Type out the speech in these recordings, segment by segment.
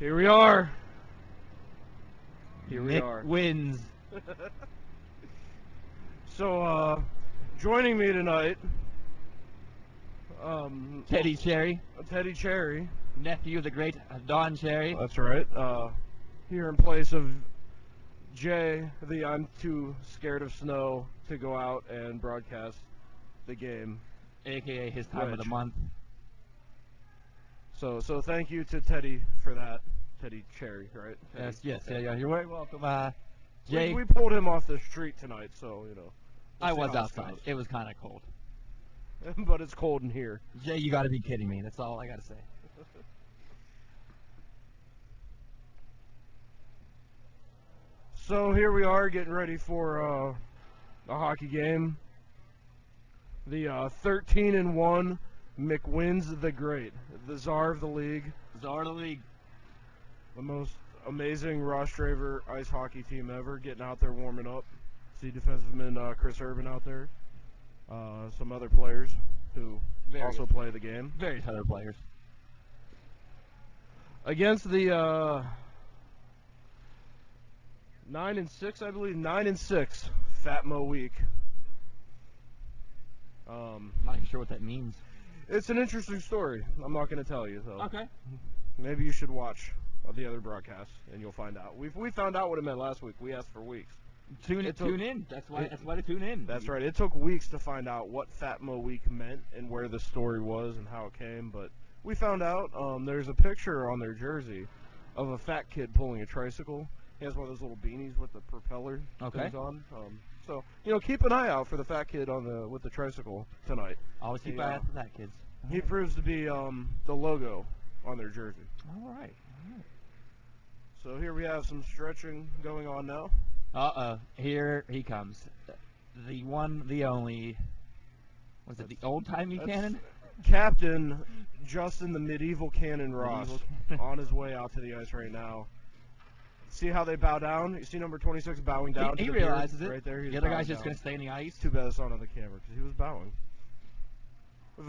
Here we are. Here we are. McMinn's. So, joining me tonight, Teddy Cherry, Teddy Cherry. nephew of the great Don Cherry. That's right. Here in place of Jay, the I'm too scared of snow to go out and broadcast the game, AKA his time of the month. So thank you to Teddy for that. Teddy Cherry, right? Teddy. Yes, yeah. You're very welcome. Jay, we pulled him off the street tonight, so you know. I was outside. It was kind of cold. But it's cold in here. Jay, you got to be kidding me. That's all I got to say. So here we are getting ready for a hockey game. The 13-1 McMinn's the Great, the czar of the league. Czar of the league. The most amazing Rostraver ice hockey team ever, getting out there warming up. See defenseman Chris Urban out there. Some other players who also play the game. Various other players. Against the 9-6, I believe, 9-6 Fat Mo week. Not even sure what that means. It's an interesting story. I'm not going to tell you though. Okay. Maybe you should watch the other broadcasts and you'll find out. We found out what it meant last week. We asked for weeks. Tune in. That's why to tune in. That's right. It took weeks to find out what Fat Mo week meant and where the story was and how it came, but we found out. There's a picture on their jersey of a fat kid pulling a tricycle. He has one of those little beanies with the propeller things on. So keep an eye out for the fat kid with the tricycle tonight. Always keep an eye out for that, kids. He proves to be the logo on their jersey. All right. So here we have some stretching going on now. Here he comes. The one, the only. Was it the old-timey cannon? Captain Justin the Medieval Cannon Ross on his way out to the ice right now. See how they bow down? You see number 26 bowing down. He realizes it. Right there. The other guy's just going to stay in the ice. Too bad it's not on the camera because he was bowing. With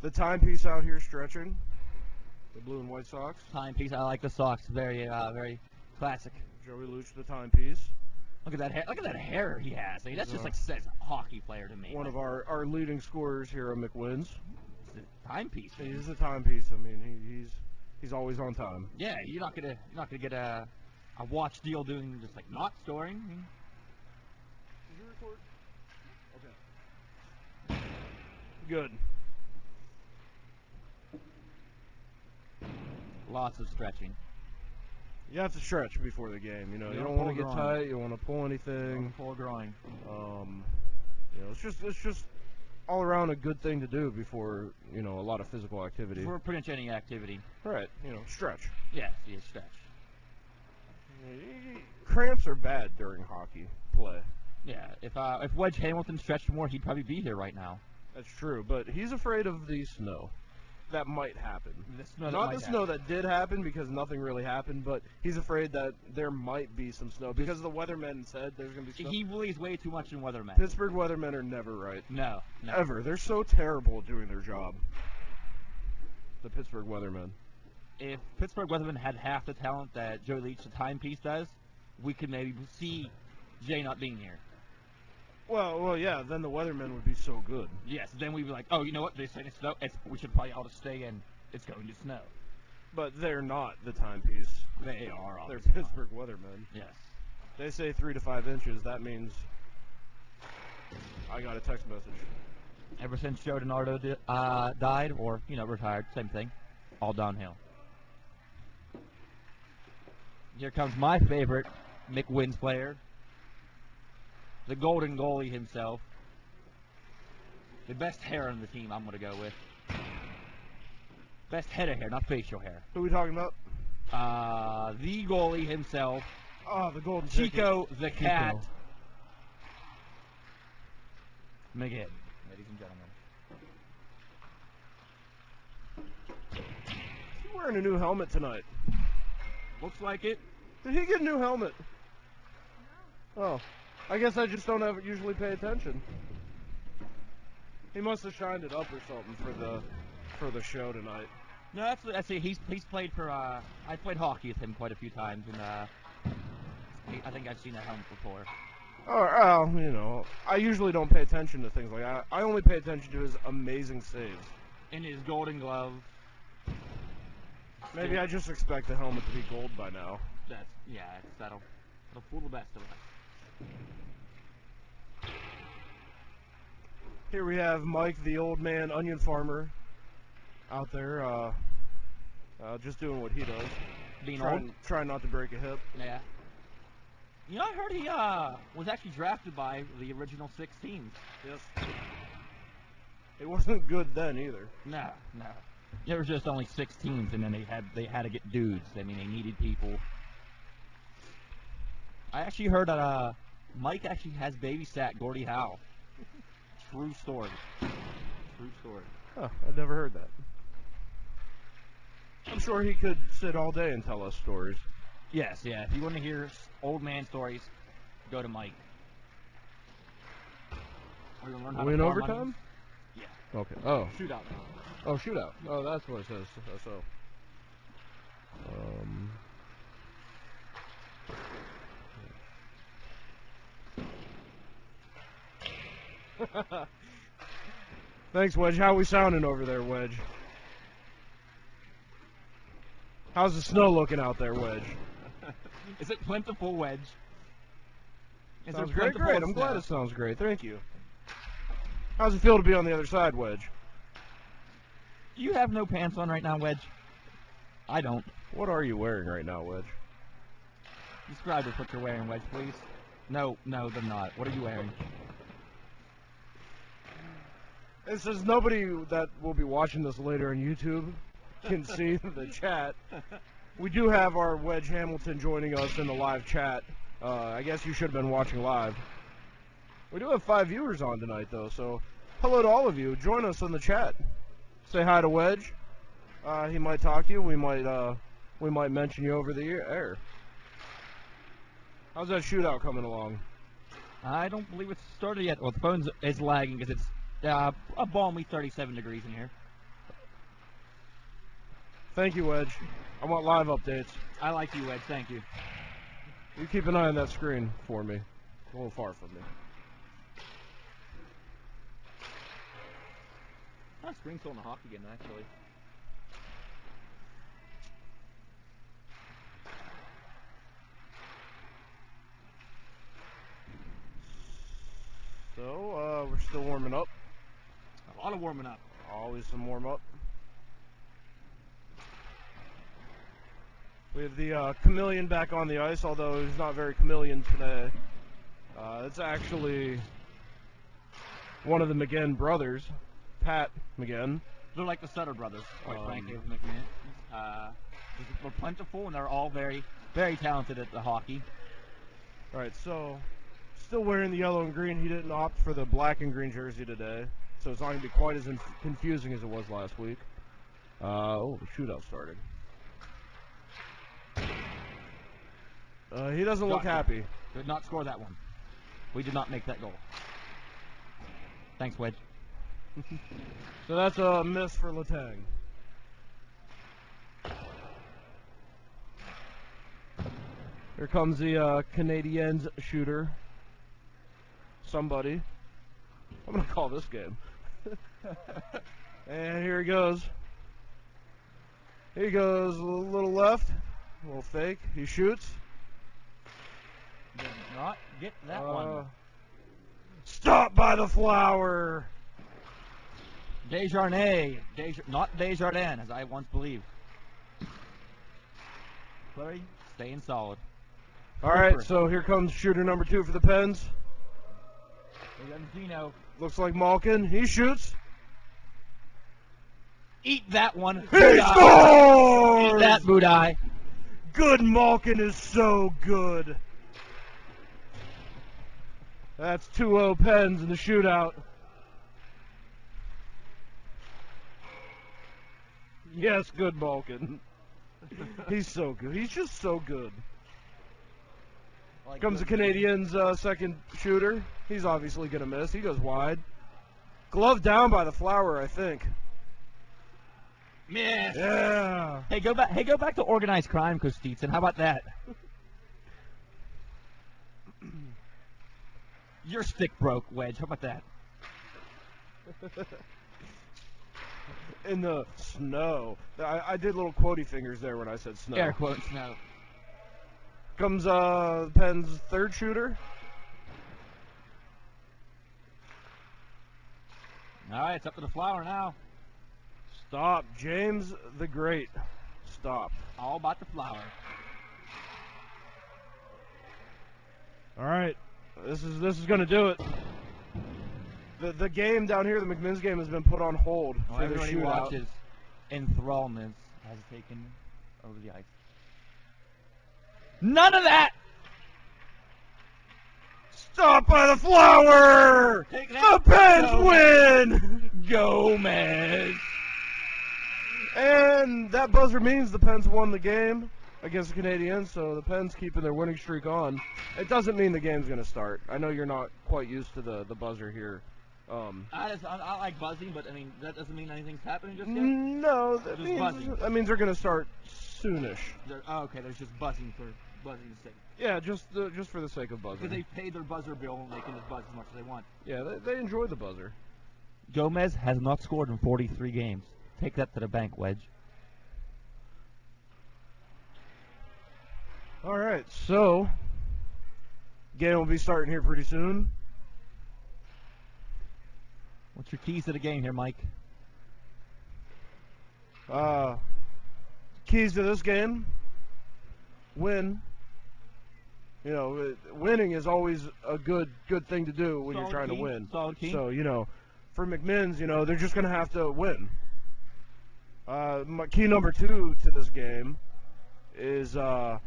the timepiece out here stretching. The blue and white socks. Timepiece. I like the socks. Very classic. Joey Luch, the timepiece. Look at that hair. Look at that hair he has. I mean, that's just like says hockey player to me. One of our leading scorers here at McMinn's. It's a timepiece. He's a timepiece. I mean, he's always on time. Yeah, you're not gonna get a watch deal doing just like not storing. Did you record? Okay. Good. Lots of stretching. You have to stretch before the game. You don't want to get tight. You don't want to pull anything. Pull a groin. It's just all around a good thing to do before a lot of physical activity. For pretty much any activity. Right. Stretch. Yes, stretch. Cramps are bad during hockey play. Yeah. If Wedge Hamilton stretched more, he'd probably be here right now. That's true, but he's afraid of the snow. That might happen. Not the snow that did happen because nothing really happened, but he's afraid that there might be some snow because the weathermen said there's going to be snow. He believes way too much in weathermen. Pittsburgh weathermen are never right. No. Ever. They're so terrible at doing their job. The Pittsburgh weathermen. If Pittsburgh weathermen had half the talent that Joe Leach, the timepiece, does, we could maybe see Jay not being here. Well, yeah. Then the weathermen would be so good. Yes. Then we'd be like, oh, you know what? They said it's snow. We should probably all just stay in. It's going to snow. But they're not the timepiece. They are. They're Pittsburgh weathermen. Yes. They say 3 to 5 inches. That means I got a text message. Ever since Joe DiNardo died or retired, same thing. All downhill. Here comes my favorite McMinn's player. The golden goalie himself. The best hair on the team, I'm going to go with. Best head of hair, not facial hair. Who are we talking about? The goalie himself. Oh, the golden Chico the Cat. McMinn, ladies and gentlemen. He's wearing a new helmet tonight. Looks like it. Did he get a new helmet? No. Oh. I guess I just don't usually pay attention. He must have shined it up or something for the show tonight. No, that's it. He's played for. I played hockey with him quite a few times, and I think I've seen that helmet before. Oh, you know, I usually don't pay attention to things like that. I only pay attention to his amazing saves. In his Golden Glove. Maybe I just expect the helmet to be gold by now. That'll fool the best of us. Here we have Mike, the old man onion farmer, out there, just doing what he does. Being old? Trying not to break a hip. Yeah. You know, I heard he was actually drafted by the original 6 teams. Yes. It wasn't good then either. No. There was just only 6 teams, and then they had to get dudes. I mean, they needed people. I actually heard that Mike actually has babysat Gordie Howe. True story. True story. Huh, I've never heard that. I'm sure he could sit all day and tell us stories. Yes, yeah. If you want to hear old man stories, go to Mike. Are you gonna learn how to in farm overtime? onions? Yeah. Okay. Oh. Shootout. Oh, shootout. Oh, that's what it says. So. Thanks, Wedge. How we sounding over there, Wedge? How's the snow looking out there, Wedge? Is it plentiful, Wedge? Sounds great. I'm glad it sounds great. Thank you. How's it feel to be on the other side, Wedge? You have no pants on right now, Wedge? I don't. What are you wearing right now, Wedge? Describe what you're wearing, Wedge, please. No, they're not. What are you wearing? It says nobody that will be watching this later on YouTube can see the chat. We do have our Wedge Hamilton joining us in the live chat. I guess you should have been watching live. We do have 5 viewers on tonight, though, so hello to all of you. Join us in the chat. Say hi to Wedge. He might talk to you. We might mention you over the air. How's that shootout coming along? I don't believe it's started yet. Well, the phone is lagging because it's a balmy 37 degrees in here. Thank you, Wedge. I want live updates. I like you, Wedge. Thank you. You keep an eye on that screen for me. It's a little far from me. Oh, screen's still in the hockey again, actually. So, we're still warming up. A lot of warming up. Always some warm up. We have the chameleon back on the ice, although he's not very chameleon today. It's actually one of the McGinn brothers, Pat McGinn. They're like the Sutter brothers, quite frankly, of McMinn's. They're plentiful, and they're all very, very talented at the hockey. All right, so still wearing the yellow and green. He didn't opt for the black and green jersey today, so it's not going to be quite as confusing as it was last week. The shootout started. He doesn't look happy. Did not score that one. We did not make that goal. Thanks, Wedge. So that's a miss for Letang. Here comes the Canadiens shooter. Somebody. I'm going to call this game. And here he goes. He goes a little left. A little fake. He shoots. Did not get that one. Stop by the flower. Desjardins. Not Desjardins, as I once believed. Flurry staying solid. All right, so here comes shooter number 2 for the Pens. Looks like Malkin. He shoots. Eat that one. He scores! Eat that, Budai. Good Malkin is so good. That's 2-0 Pens in the shootout. Yes, good Malkin. He's so good. He's just so good. Like Comes the Canadiens' second shooter. He's obviously going to miss. He goes wide. Glove down by the flower, I think. Miss. Yeah. Hey, go back. Hey, go back to organized crime, Coach Steetson. How about that? Your stick broke, Wedge. How about that? In the snow. I did little quotey fingers there when I said snow. Air quotes. No. Comes Penn's third shooter. All right, it's up to the Flower now. Stop, James the Great. Stop. All about the Flower. All right, this is gonna do it. The game down here, the McMinn's game, has been put on hold for the Everybody shootout. watches. Enthrallment has taken over the ice. None of that. Stop by the Flower. Take The that. Pens win. Gomez. And that buzzer means the Pens won the game against the Canadiens, so the Pens keeping their winning streak on. It doesn't mean the game's going to start. I know you're not quite used to the buzzer here. I like buzzing, but I mean that doesn't mean anything's happening just yet. No, Buzzing. that means they're going to start soonish. Okay, there's just buzzing for buzzing's sake. Yeah, just for the sake of buzzing. Because they paid their buzzer bill and they can just buzz as much as they want. Yeah, they enjoy the buzzer. Gomez has not scored in 43 games. Take that to the bank, Wedge. All right, so game will be starting here pretty soon. What's your keys to the game here, Mike? Keys to this game: win. You know, winning is always a good thing to do when you're trying to win. Solid key. So, you know, for McMinn's, you know, they're just going to have to win. My key number 2 to this game is, you know,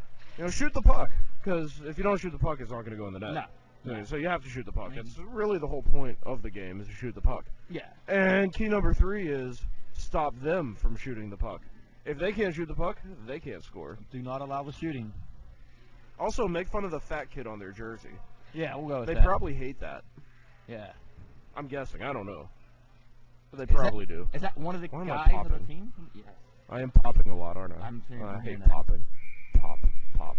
shoot the puck. Because if you don't shoot the puck, it's not going to go in the net. No. So you have to shoot the puck. That's really the whole point of the game, is to shoot the puck. Yeah. And key number 3 is stop them from shooting the puck. If they can't shoot the puck, they can't score. Do not allow the shooting. Also, make fun of the fat kid on their jersey. Yeah, we'll go with They that. probably hate that. Yeah. I'm guessing. I don't know. But they probably do. Is that one of the Why am I guys on the popping? team? Yes. I am popping a lot, aren't I? I'm hearing- I I'm hate hearing that. popping. Pop.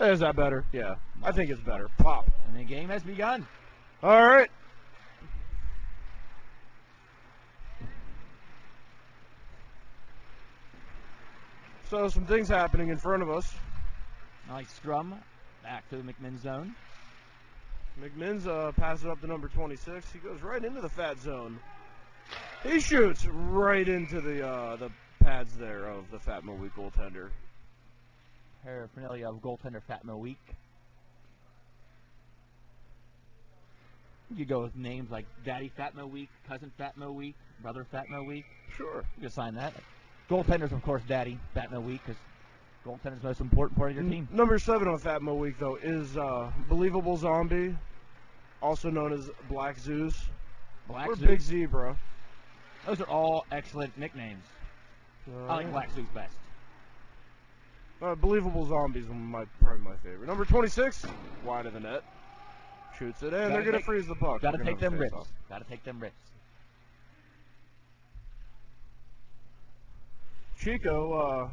Is that better? Yeah. I think it's better. Pop. And the game has begun. All right. So some things happening in front of us. Nice scrum. Back to the McMinn's zone. McMinn's passes up to number 26. He goes right into the fat zone. He shoots right into the pads there of the Fat Mo Week goaltender. Paraphernalia of goaltender Fat Mo Week. You could go with names like Daddy Fat Mo Week, Cousin Fat Mo Week, Brother Fat Mo Week. Sure. You can sign that. Goaltender's, of course, Daddy Fat Mo Week, because goaltender's the most important part of your team. Number 7 on Fat Mo Week, though, is Believable Zombie, also known as Black Zeus. Black or Zeus. Big Zebra. Those are all excellent nicknames. I like Black Zeus best. Believable Zombies is probably my favorite. Number 26, wide of the net. Shoots it, and they're going to freeze the puck. Got to They're take gonna them face rips. off. Got to take them rips. Chico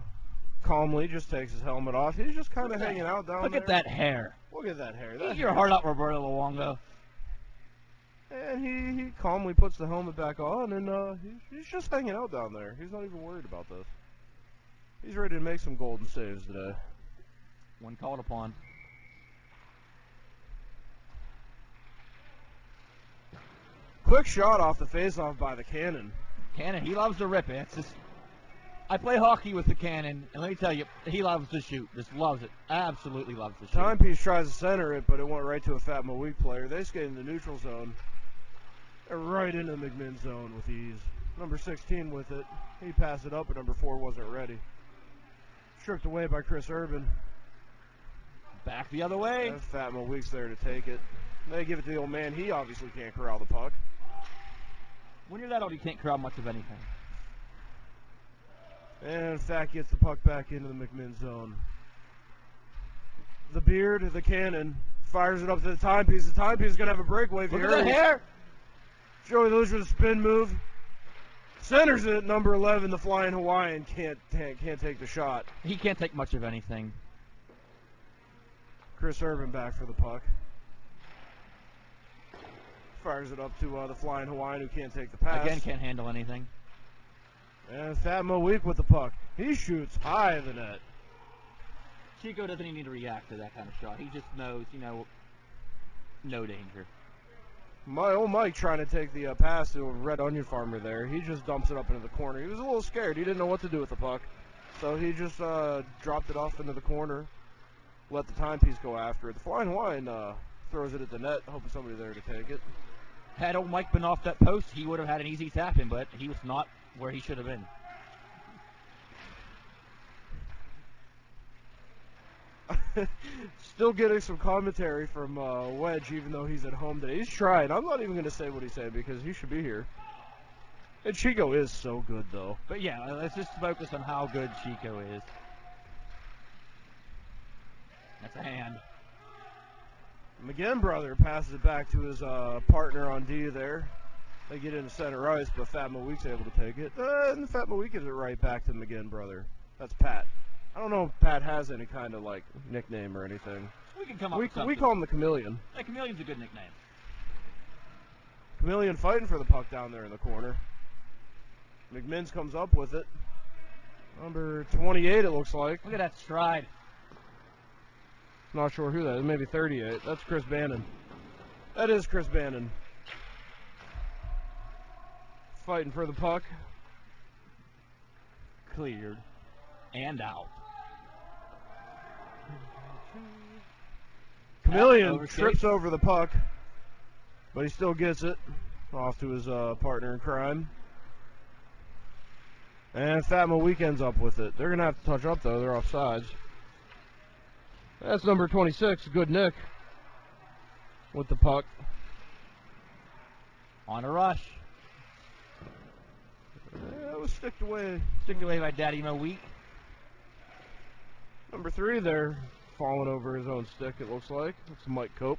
calmly just takes his helmet off. He's just kind of hanging out down there. Look at that hair. Look at that hair. Eat That your hair. heart out, Roberto Luongo. And he calmly puts the helmet back on, and he's just hanging out down there. He's not even worried about this. He's ready to make some golden saves today. When called upon. Quick shot off the faceoff by the Cannon. Cannon, he loves to rip it. It's just, I play hockey with the Cannon, and let me tell you, he loves to shoot. Just loves it. Absolutely loves to shoot. Timepiece tries to center it, but it went right to a Fat Mo Week player. They skate in the neutral zone. They're right into the McMinn zone with ease. Number 16 with it. He passed it up, but number 4 wasn't ready. Stripped away by Chris Urban. Back the other way. And Fat Mo Week's there to take it. They give it to the old man. He obviously can't corral the puck. When you're that old, you can't corral much of anything. And Fat gets the puck back into the McMinn zone. The Beard, the Cannon, fires it up to the timepiece. The timepiece is going to have a breakaway. Look at that hair. Joey Lucia with a spin move. Centers it, number 11, the Flying Hawaiian can't take the shot. He can't take much of anything. Chris Urban back for the puck. Fires it up to the Flying Hawaiian, who can't take the pass. Again, can't handle anything. And Fat Moweek with the puck. He shoots high of the net. Chico doesn't even need to react to that kind of shot. He just knows, you know, no danger. My old Mike trying to take the pass to a Red Onion Farmer there. He just dumps it up into the corner. He was a little scared. He didn't know what to do with the puck. So he just dropped it off into the corner. Let the timepiece go after it. The Flying Hawaiian throws it at the net, hoping somebody there to take it. Had old Mike been off that post, he would have had an easy tap in, but he was not where he should have been. Still getting some commentary from Wedge, even though he's at home today. He's trying. I'm not even going to say what he said because he should be here. And Chico is so good, though. But yeah, let's just focus on how good Chico is. That's a hand. McGinn brother passes it back to his partner on D there. They get into center ice, but Fat Moweek's able to take it. And Fat Moweek gives it right back to McGinn brother. That's Pat. I don't know if Pat has any kind of like nickname or anything. We can come up with something. We call him the Chameleon. Yeah, Chameleon's a good nickname. Chameleon fighting for the puck down there in the corner. McMinn's comes up with it. Number 28, it looks like. Look at that stride. Not sure who that is. Maybe 38. That's Chris Bannon. That is Chris Bannon. Fighting for the puck. Cleared. And out. Chameleon trips over the puck, but he still gets it off to his partner in crime. And Fat Moweek ends up with it. They're going to have to touch up, though. They're offsides. That's number 26, Good Nick, with the puck. On a rush. It was sticked away. Sticked away by Daddy Moweek. Number 3 there, falling over his own stick, it looks like. It's Mike Cope.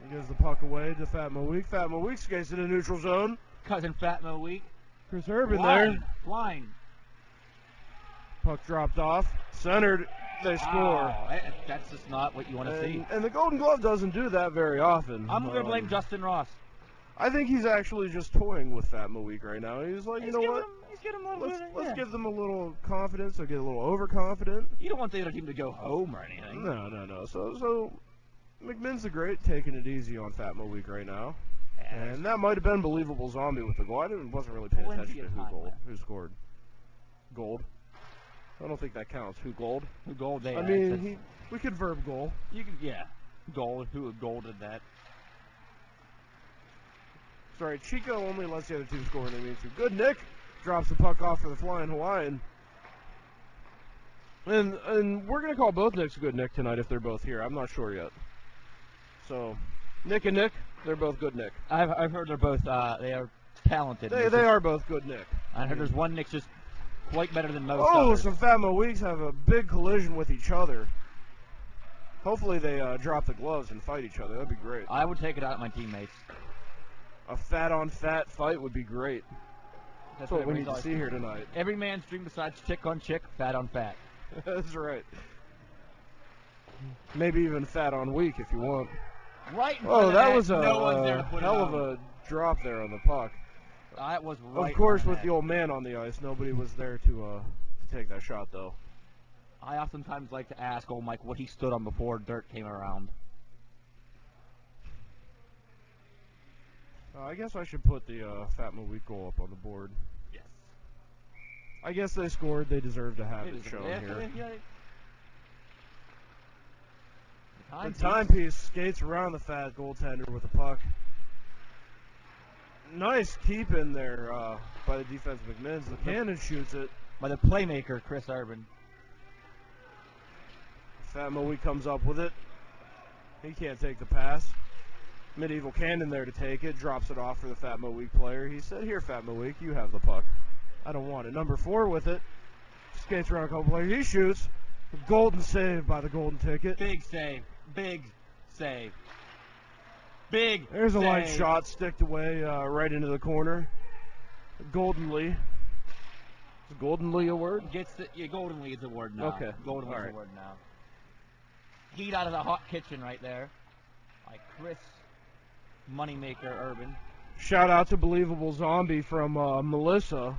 He gives the puck away to Fat Moweek. Fat Moweek skates in the neutral zone. Cousin Fat Moweek. Chris Urban there. Flying. Puck dropped off. Centered. They score. Oh, that's just not what you want to see. And the Golden Glove doesn't do that very often. I'm going to blame Justin Ross. I think he's actually just toying with Fat Moweek right now. He's like, you know what? Let's give them a little confidence. They'll get a little overconfident. You don't want the other team to go home or anything. No. So McMinn's the great, taking it easy on Fat Moweek right now. And that might have been Believable Zombie with the goal. I wasn't really paying attention to who scored. Gold. I don't think that counts. Who gold? Who gold? I mean, we could verb goal. You can, yeah. Gold. Who golded that? Sorry, Chico only lets the other team score when they need to. Good Nick drops the puck off for the Flying Hawaiian. And we're going to call both Nicks Good Nick tonight if they're both here. I'm not sure yet. So, Nick and Nick, they're both Good Nick. I've heard they're both, they are talented. They are both Good Nick. I heard there's one Nick's just quite better than most others. Some Fat Moweeks have a big collision with each other. Hopefully they drop the gloves and fight each other. That'd be great. I would take it out of my teammates. A fat-on-fat fight would be great. That's what we need to see here tonight. Every man's dream besides chick on chick, fat on fat. That's right. Maybe even fat on weak if you want. Right. Oh, that was a hell of a drop there on the puck. That was right. Of course, with the old man on the ice, nobody was there to take that shot, though. I oftentimes like to ask old Mike what he stood on before dirt came around. I guess I should put the Fat Moweek goal up on the board. Yes. I guess they scored. They deserve to have it shown here. The timepiece skates around the fat goaltender with the puck. Nice keep in there by the defense McMinn's. The cannon shoots it. By the playmaker, Chris Urban. Fat Moweek comes up with it. He can't take the pass. Medieval Cannon there to take it. Drops it off for the Fat Moweek player. He said, here, Fat Moweek, you have the puck. I don't want it. Number 4 with it. Skates around a couple players. He shoots. Golden save by the Golden Ticket. Big save. Big save. Big There's a save. line shot sticked away right into the corner. Goldenly. Is Goldenly a word? Goldenly is a word now. Okay. Goldenly is a word now. Heat out of the hot kitchen right there. By Chris Moneymaker Urban. Shout out to Believable Zombie from Melissa.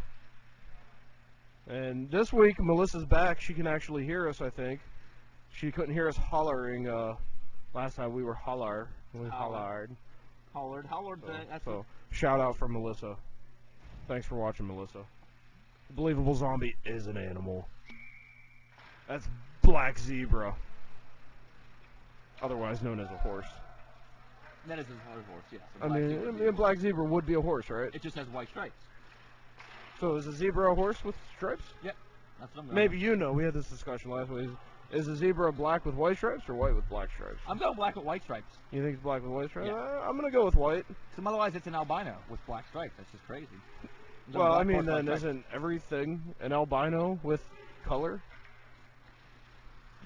And this week, Melissa's back. She can actually hear us, I think. She couldn't hear us hollering last time we were hollered. Hollered. So, shout out for Melissa. Thanks for watching, Melissa. Believable Zombie is an animal. That's Black Zebra. Otherwise known as a horse. That is a horse, yes. I mean, a black zebra would be a horse, right? It just has white stripes. So is a zebra a horse with stripes? Yep. That's what I'm going Maybe you know. We had this discussion last week. Is a zebra black with white stripes or white with black stripes? I'm going black with white stripes. You think it's black with white stripes? Yeah. I'm going to go with white. Otherwise it's an albino with black stripes. That's just crazy. Well, I mean, then isn't everything an albino with color?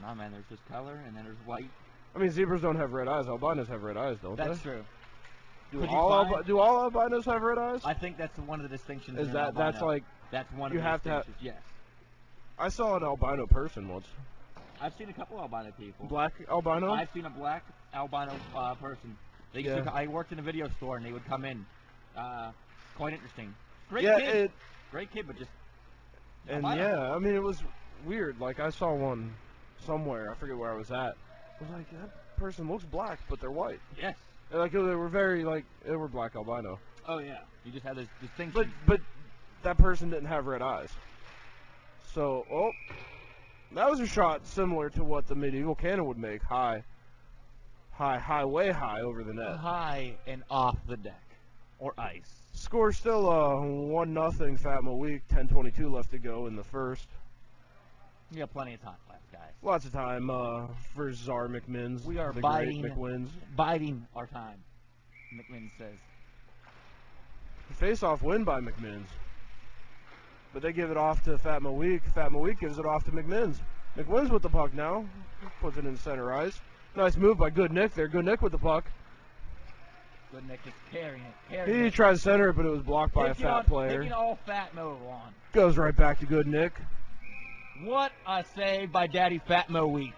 No, man. There's just color and then there's white. I mean, zebras don't have red eyes. Albinos have red eyes, don't they? That's true. Do all albinos have red eyes? I think that's one of the distinctions. Is that that's like that's one of you the have distinctions? to Yes. I saw an albino person once. I've seen a couple albino people. Black albino? I've seen a black albino person. They used to, I worked in a video store and they would come in. Quite interesting. Great kid. Great kid, but just. And albino. yeah, I mean, it was weird. Like, I saw one somewhere. I forget where I was at. I was like, that person looks black, but they're white. Yes. And like, they were very, like, they were black albino. Oh, yeah. You just had this distinction. But that person didn't have red eyes. So, that was a shot similar to what the medieval cannon would make. High, way high over the net. High and off the deck. Or ice. Score still 1-0 Fatma Week. 10:22 left to go in the first. You got plenty of time left, guys. Lots of time for Czar McMinn's. We are the biding our time, McMinn's says. Face-off win by McMinn's. But they give it off to Fatma Week. Fatma Week gives it off to McMinn's. McMinn's with the puck now. Puts it in center ice. Nice move by Good Nick there. Good Nick with the puck. Good Nick is carrying it. He tried to center it, but it was blocked by a fat player. Taking all Fatmo on. Goes right back to Good Nick. What a save by Daddy Fatmo Week.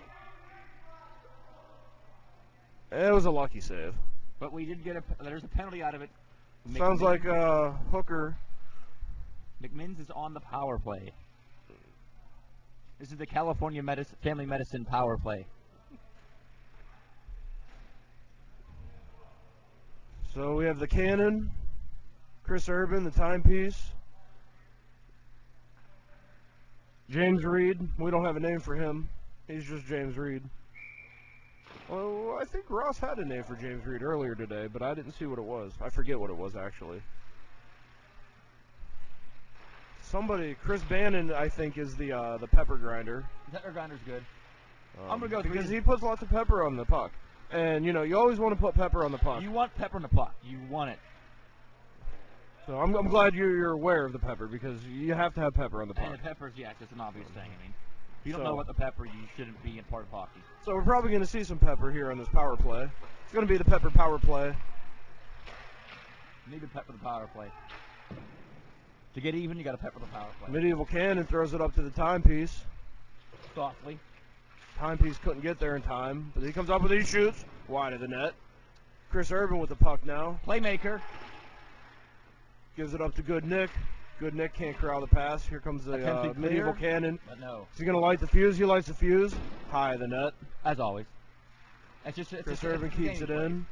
It was a lucky save. But we did get there's a penalty out of it. Sounds like Hooker. McMinn's is on the power play. This is the California Family Medicine power play. So we have the cannon, Chris Urban, the timepiece, James Reed. We don't have a name for him. He's just James Reed. Well, I think Ross had a name for James Reed earlier today, but I didn't see what it was. I forget what it was, actually. Somebody, Chris Bannon, I think, is the pepper grinder. Pepper grinder's good. I'm going to go because he puts lots of pepper on the puck. And, you know, you always want to put pepper on the puck. You want pepper on the puck. You want it. So I'm glad you're aware of the pepper, because you have to have pepper on the puck. And the pepper's, yeah, it's just an obvious thing. I mean, if you don't know about the pepper, you shouldn't be in part of hockey. So we're probably going to see some pepper here on this power play. It's going to be the pepper power play. You need to pepper the power play. To get even, you got to pepper the power play. Medieval Cannon throws it up to the timepiece. Softly. Timepiece couldn't get there in time, but he comes up with these shoots wide of the net. Chris Urban with the puck now. Playmaker. Gives it up to Good Nick. Good Nick can't corral the pass. Here comes the Medieval Cannon. But no. Is he going to light the fuse? He lights the fuse. High of the net. As always. Chris Urban keeps it in.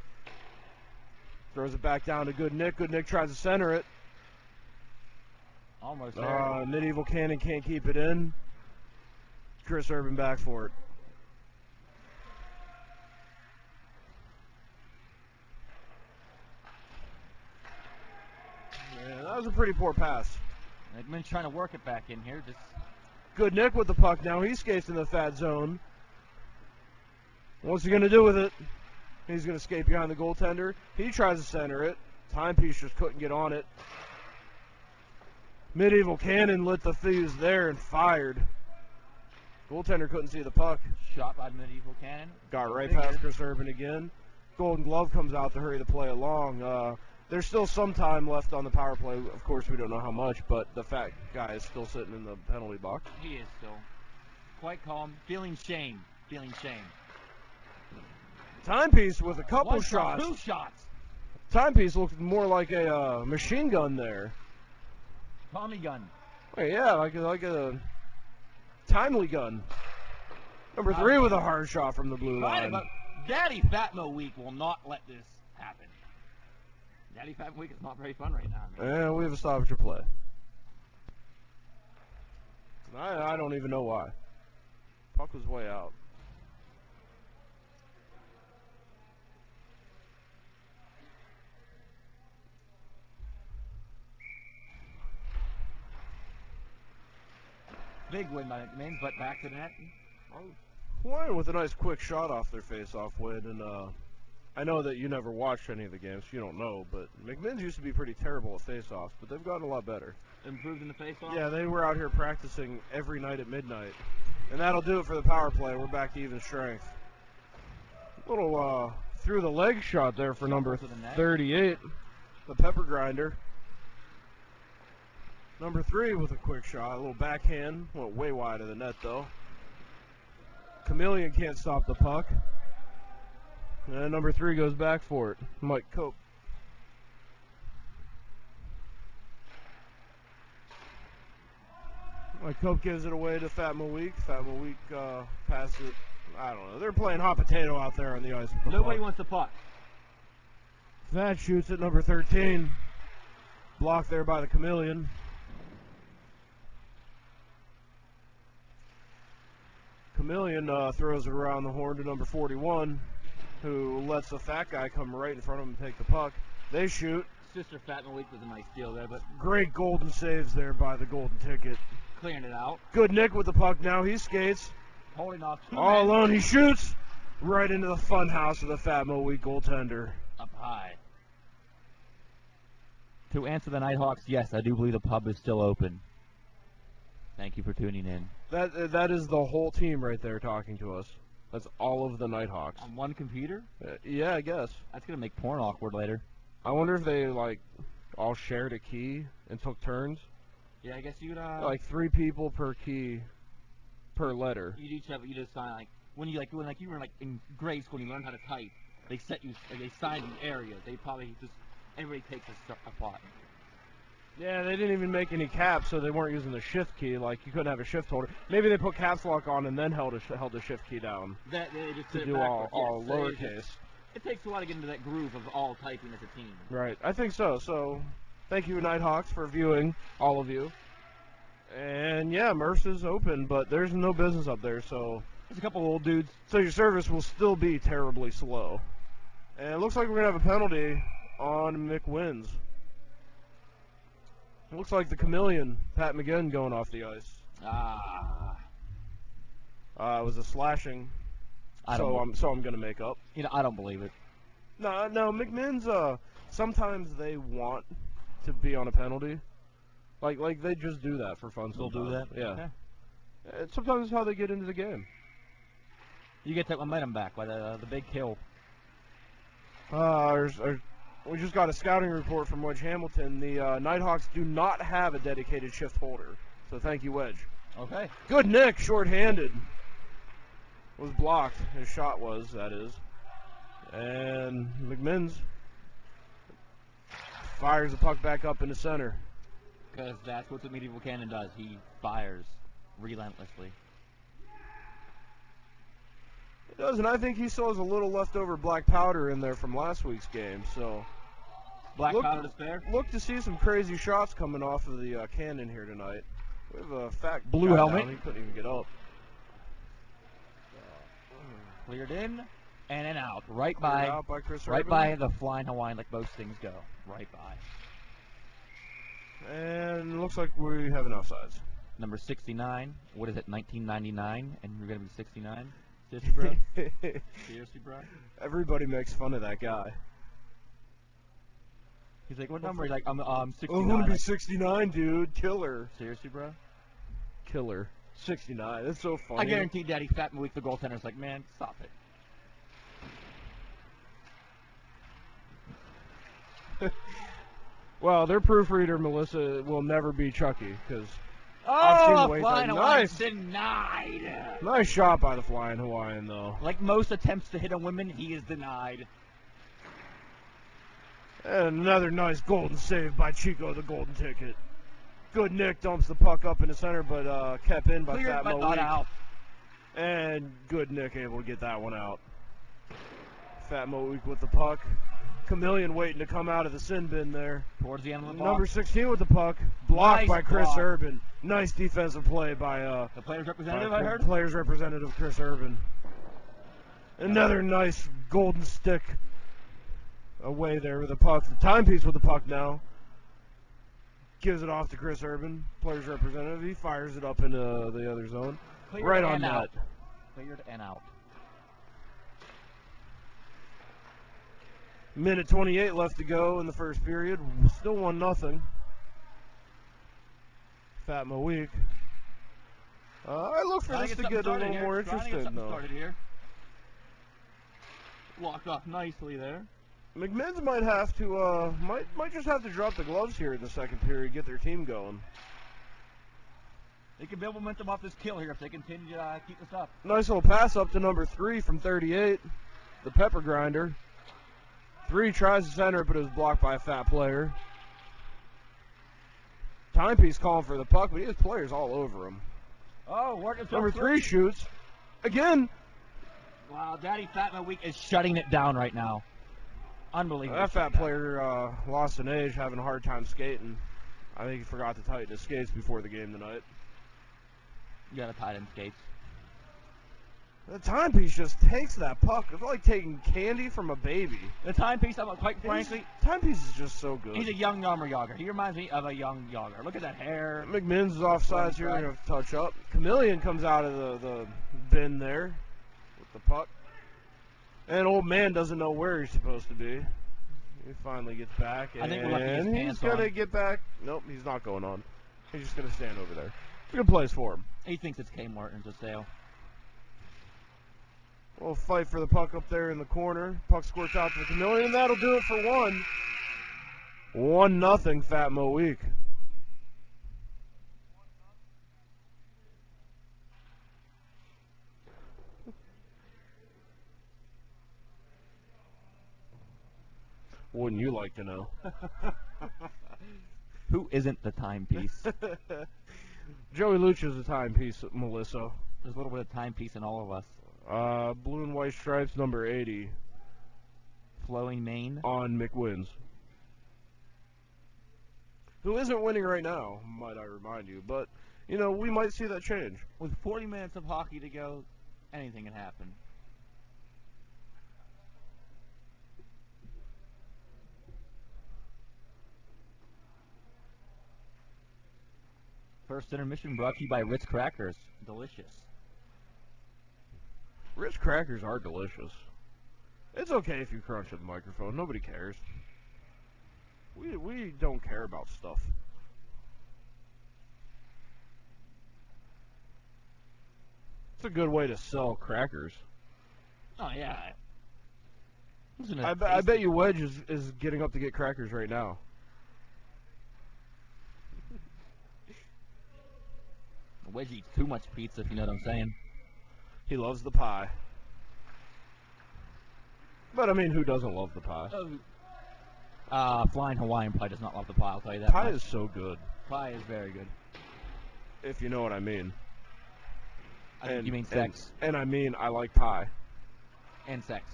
Throws it back down to Good Nick. Good Nick tries to center it. Almost there. Medieval Cannon can't keep it in. Chris Urban back for it. Yeah, that was a pretty poor pass. McMinn's trying to work it back in here. Just Good Nick with the puck now. He skates in the fat zone. What's he going to do with it? He's going to skate behind the goaltender. He tries to center it. Timepiece just couldn't get on it. Medieval Cannon lit the fuse there and fired. Goaltender couldn't see the puck. Shot by Medieval Cannon. Got right past Chris Urban again. Golden Glove comes out to hurry the play along. There's still some time left on the power play. Of course, we don't know how much, but the fat guy is still sitting in the penalty box. He is still quite calm, feeling shame. Feeling shame. Timepiece with a couple One shot, shots. 2 shots. Timepiece looked more like a machine gun there. Tommy gun. Hey, yeah, like a timely gun. Number 3 with a hard shot from the blue line. But Daddy Fatmo Week will not let this happen. Daddy Fatmo Week is not very fun right now, man. And we have a stoppage of play. I don't even know why. Puck was way out. Big win by McMinn's, but back to the net. Hawaiian with a nice quick shot off their face-off win, and I know that you never watched any of the games, so you don't know, but McMinn's used to be pretty terrible at face-offs, but they've gotten a lot better. Improved in the face-off? Yeah, they were out here practicing every night at midnight, and that'll do it for the power play. We're back to even strength. Little through the leg shot there for number 38, the pepper grinder. Number 3 with a quick shot, a little backhand, went way wide of the net though. Chameleon can't stop the puck. And number 3 goes back for it, Mike Cope. Mike Cope gives it away to Fat Malik. Fat Malik passes it. I don't know. They're playing hot potato out there on the ice. Nobody wants the puck. Fat shoots at number 13. Blocked there by the Chameleon. Chameleon throws it around the horn to number 41, who lets the fat guy come right in front of him and take the puck. They shoot. Sister Fat Malik was a nice deal there, but Great golden saves there by the golden ticket. clearing it out. Good Nick with the puck now. He skates. Holding off 2 All men. alone. He shoots right into the fun house of the Fat Mo Week goaltender. Up high. To answer the Nighthawks, yes, I do believe the pub is still open. Thank you for tuning in. That is the whole team right there talking to us. That's all of the Nighthawks. On one computer? Yeah, I guess. That's going to make porn awkward later. I wonder if they, like, all shared a key and took turns. Yeah, I guess you'd, Like 3 people per key per letter. you'd each have, you just sign, like, when you were, like, in grade school and you learned how to type, they signed you areas. They probably just, everybody takes a plot. Yeah, they didn't even make any caps, so they weren't using the shift key. Like, you couldn't have a shift holder. Maybe they put caps lock on and then held the shift key down They just to did it do all backwards, yes. lowercase. It takes a while to get into that groove of all typing as a team. Right, I think so. So, thank you, Nighthawks, for viewing, all of you. And yeah, Murph's is open, but there's no business up there, so There's a couple old dudes. so your service will still be terribly slow. And it looks like we're gonna have a penalty on McMinn's. It looks like the Chameleon, Pat McGinn, going off the ice. It was a slashing. So I'm gonna make up. You know, I don't believe it. No, McMinn's. Sometimes they want to be on a penalty. Like they just do that for fun. They'll do sometimes. that? Yeah. Sometimes it's how they get into the game. You get that momentum back by the big kill. We just got a scouting report from Wedge Hamilton. The Nighthawks do not have a dedicated shift holder. So thank you, Wedge. Okay. Good Nick, short-handed. Was blocked. His shot was, that is. And McMinn's fires the puck back up in the center. Because that's what the medieval cannon does. He fires relentlessly. He does, and I think he still has a little leftover black powder in there from last week's game. So Black powder to spare? Look to see some crazy shots coming off of the cannon here tonight. We have a fat blue guy helmet. down. He couldn't even get up. Cleared in and then out. Right Cleared out by Chris right Urban. by the flying Hawaiian, like most things go. Right by. And it looks like we have an offsides. Number 69. What is it, 1999? And you're going to be 69? Seriously, bro? Seriously, bro? Everybody makes fun of that guy. He's like, what number? He's like, I'm 69. Oh, I'm going to be 69, dude. Killer. Seriously, bro? Killer. 69. That's so funny. I guarantee Daddy Fat Malik, the goaltender's like, man, stop it. Well, their proofreader, Melissa, will never be Chucky, because I've seen the Oh, way flying that. Hawaiian Nice. denied. Nice shot by the Flying Hawaiian, though. Like most attempts to hit on women, he is denied. And another nice golden save by Chico, the golden ticket. Good Nick dumps the puck up in the center, but kept in by Cleared, Fat but Mo not Week. out. And good Nick able to get that one out. Fat Mo Week with the puck. Chameleon waiting to come out of the sin bin there. Towards the end of the box. Number 16 with the puck. Blocked Nice by Chris block. Urban. Nice defensive play by The player's representative, by I heard. Players representative Chris Urban. Another nice golden stick away there with the puck. The timepiece with the puck now. Gives it off to Chris Urban, players representative. He fires it up into the other zone. Cleared right and on net. out. Cleared and out. Minute 28 left to go in the first period. Still 1-0. Fat Mo Week. I look for this to get a little more interesting, though. Here. Blocked off nicely there. McMinn's might have to, might just have to drop the gloves here in the second period, get their team going. They can build momentum off this kill here if they continue to keep this up. Nice little pass up to number 3 from 38, the pepper grinder. 3 tries to center it, but it was blocked by a fat player. Timepiece calling for the puck, but he has players all over him. Oh, working Number 3 shoots. Again. Wow, Daddy Fatma Week is shutting it down right now. Unbelievable. That fat player lost an age, having a hard time skating. I think he forgot to tighten his skates before the game tonight. You gotta tighten skates. The timepiece just takes that puck. It's like taking candy from a baby. The timepiece, quite frankly, timepiece is just so good. he's a young Yarmer Yager. He reminds me of a young Yager. Look at that hair. McMinn's is offsides here. They're going to touch up. Chameleon comes out of the bin there with the puck. And old man doesn't know where he's supposed to be. He finally gets back. I think we're lucky his pants he's going to get back. Nope, he's not going on. He's just going to stand over there. It's a good place for him. He thinks it's K. Martin's a sale. We'll fight for the puck up there in the corner. Puck squirts out to the Chameleon, and that'll do it for 1-0 Fat Mo Week. Wouldn't you like to know? Who isn't the timepiece? Joey Lucha's a timepiece, Melissa. There's a little bit of timepiece in all of us. Blue and white stripes, number 80. Flowing mane. On McMinn's. Who isn't winning right now, might I remind you. But, you know, we might see that change. With 40 minutes of hockey to go, anything can happen. First intermission brought to you by Ritz Crackers. Delicious. Ritz Crackers are delicious. It's okay if you crunch at the microphone. Nobody cares. We don't care about stuff. It's a good way to sell crackers. Oh, yeah. I bet you Wedge is getting up to get crackers right now. Wedge eats too much pizza, if you know what I'm saying. He loves the pie. But, I mean, who doesn't love the pie? Flying Hawaiian pie does not love the pie, I'll tell you that. Pie is so good. Pie is very good. If you know what I mean. I think you mean sex. And I mean, I like pie. And sex.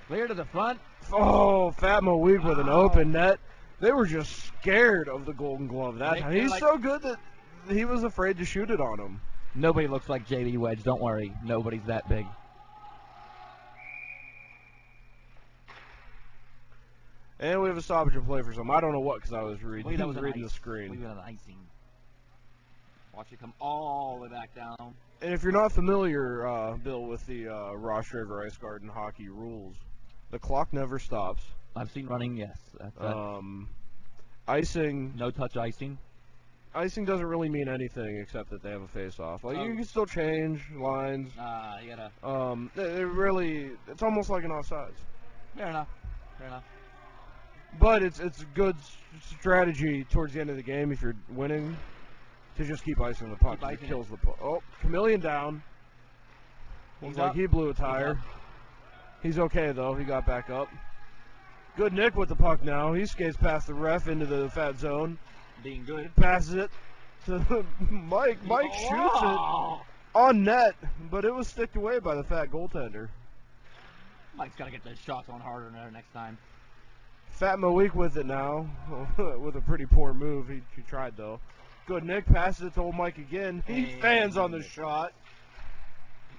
Clear to the front. Oh, Fat Mo Week with an open net. They were just scared of the Golden Glove that time. He's so good that he was afraid to shoot it on him. Nobody looks like JB Wedge. Don't worry. Nobody's that big. And we have a stoppage of play for some. I don't know what, because I was reading the screen. We got an icing. Watch it come all the way back down. And if you're not familiar, Bill, with the Rostraver Ice Garden hockey rules, the clock never stops. I've seen running, yes. Icing. No touch icing. Icing doesn't really mean anything except that they have a face-off. Like, you can still change lines. You gotta. It really, it's almost like an offsides. Fair enough. Fair enough. But it's a good strategy towards the end of the game if you're winning to just keep icing the puck. It kills the puck. Oh, Chameleon down. Looks like he blew a tire. He's okay, though. He got back up. Good Nick with the puck now. He skates past the ref into the fat zone. Being good. Passes it to Mike. Mike shoots it on net, but it was sticked away by the fat goaltender. Mike's got to get those shots on harder next time. Fat Moik with it now, with a pretty poor move. He tried, though. Good Nick passes it to old Mike again. He fans on the shot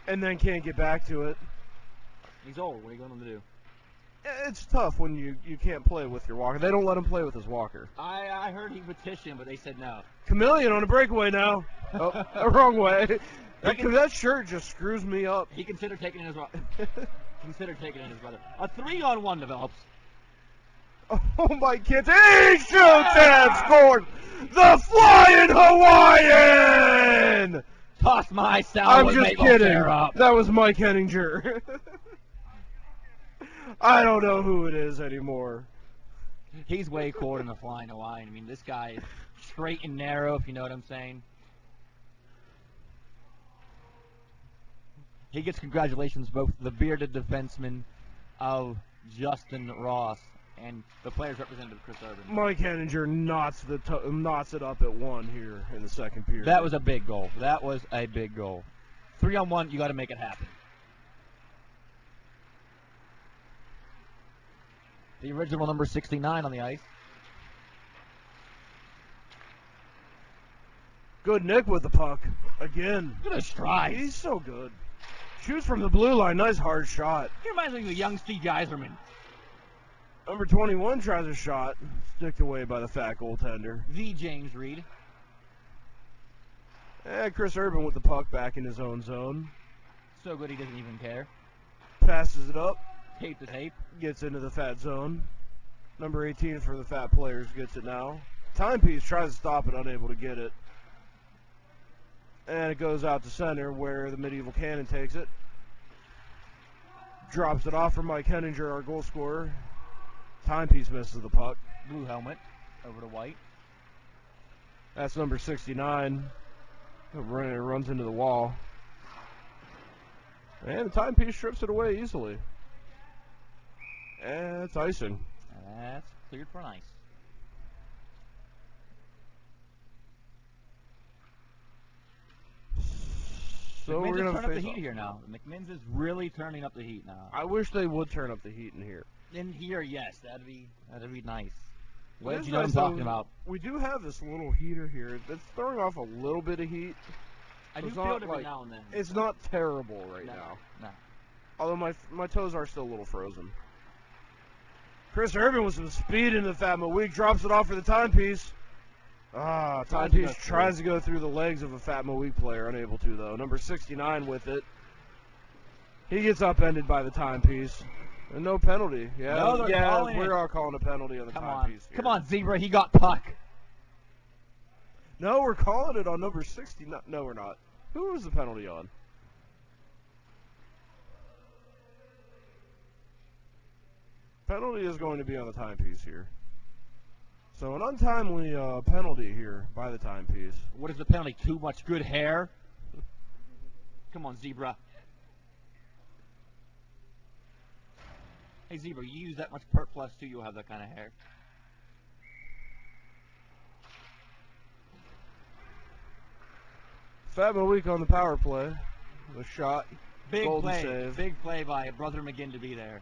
and then can't get back to it. He's old. What are you going to do? It's tough when you can't play with your walker. They don't let him play with his walker. I heard he petitioned, but they said no. Chameleon on a breakaway now. Oh, the wrong way. That shirt just screws me up. He considered taking in his brother. A 3-on-1 develops. Oh my kids! He shoots and scores! The Flying Hawaiian! Toss my salad. I'm just kidding. That was Mike Henninger. I don't know who it is anymore. He's way cooler than the Flying Hawaiian. I mean, this guy is straight and narrow, if you know what I'm saying. He gets congratulations, both the bearded defenseman of Justin Ross and the players representative Chris Urban. Mike Henninger knots it up at 1 here in the second period. That was a big goal. 3-on-1, you got to make it happen. The original number 69 on the ice. Good Nick with the puck again. Good stride. He's so good. Shoots from the blue line. Nice hard shot. He reminds me of the young Steve Geiserman. Number 21 tries a shot. Sticked away by the fat goaltender. The James Reed. And Chris Urban with the puck back in his own zone. So good he doesn't even care. Passes it up. Tape to tape. Gets into the fat zone. Number 18 for the fat players gets it now. Timepiece tries to stop it, unable to get it. And it goes out to center where the medieval cannon takes it. Drops it off for Mike Henninger, our goal scorer. Timepiece misses the puck. Blue helmet over to white. That's number 69. It runs into the wall. And the timepiece strips it away easily. And it's icing. That's cleared for an ice. So McMinn's we're going to turn up the heat here now. McMinn's is really turning up the heat now. I wish they would turn up the heat in here. In here, yes, that'd be nice. What do you know what I'm talking about? We do have this little heater here that's throwing off a little bit of heat. I do feel it every now and then. It's not terrible right now. No. Although my toes are still a little frozen. Chris Urban with some speed in the Fat Moik, drops it off for the timepiece. Timepiece tries to go through the legs of a Fat Moik player, unable to though. Number 69 with it. He gets upended by the timepiece. And no penalty. Yeah, no, we're all calling a penalty on the timepiece. Come on, Zebra, he got puck. No, we're calling it on number 69. No, we're not. Who was the penalty on? Penalty is going to be on the timepiece here. So an untimely penalty here by the timepiece. What is the penalty? Too much good hair? Come on, Zebra. Hey, Zebra, you use that much Pert Plus, too, you'll have that kind of hair. Fat Moik on the power play. The shot. Big Golden play. save. Big play by Brother McGinn to be there.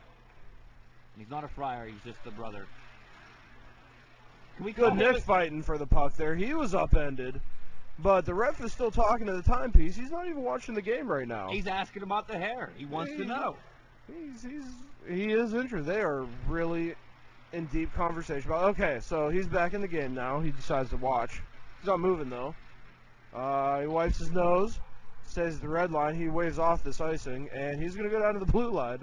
And he's not a friar, he's just the brother. Good Nick fighting for the puck there. He was upended. But the ref is still talking to the timepiece. He's not even watching the game right now. He's asking about the hair. He wants to know. He is interested. They are really in deep conversation about. Okay, so he's back in the game now. He decides to watch. He's not moving though. He wipes his nose, stays at the red line. He waves off this icing, and he's going to go down to the blue line.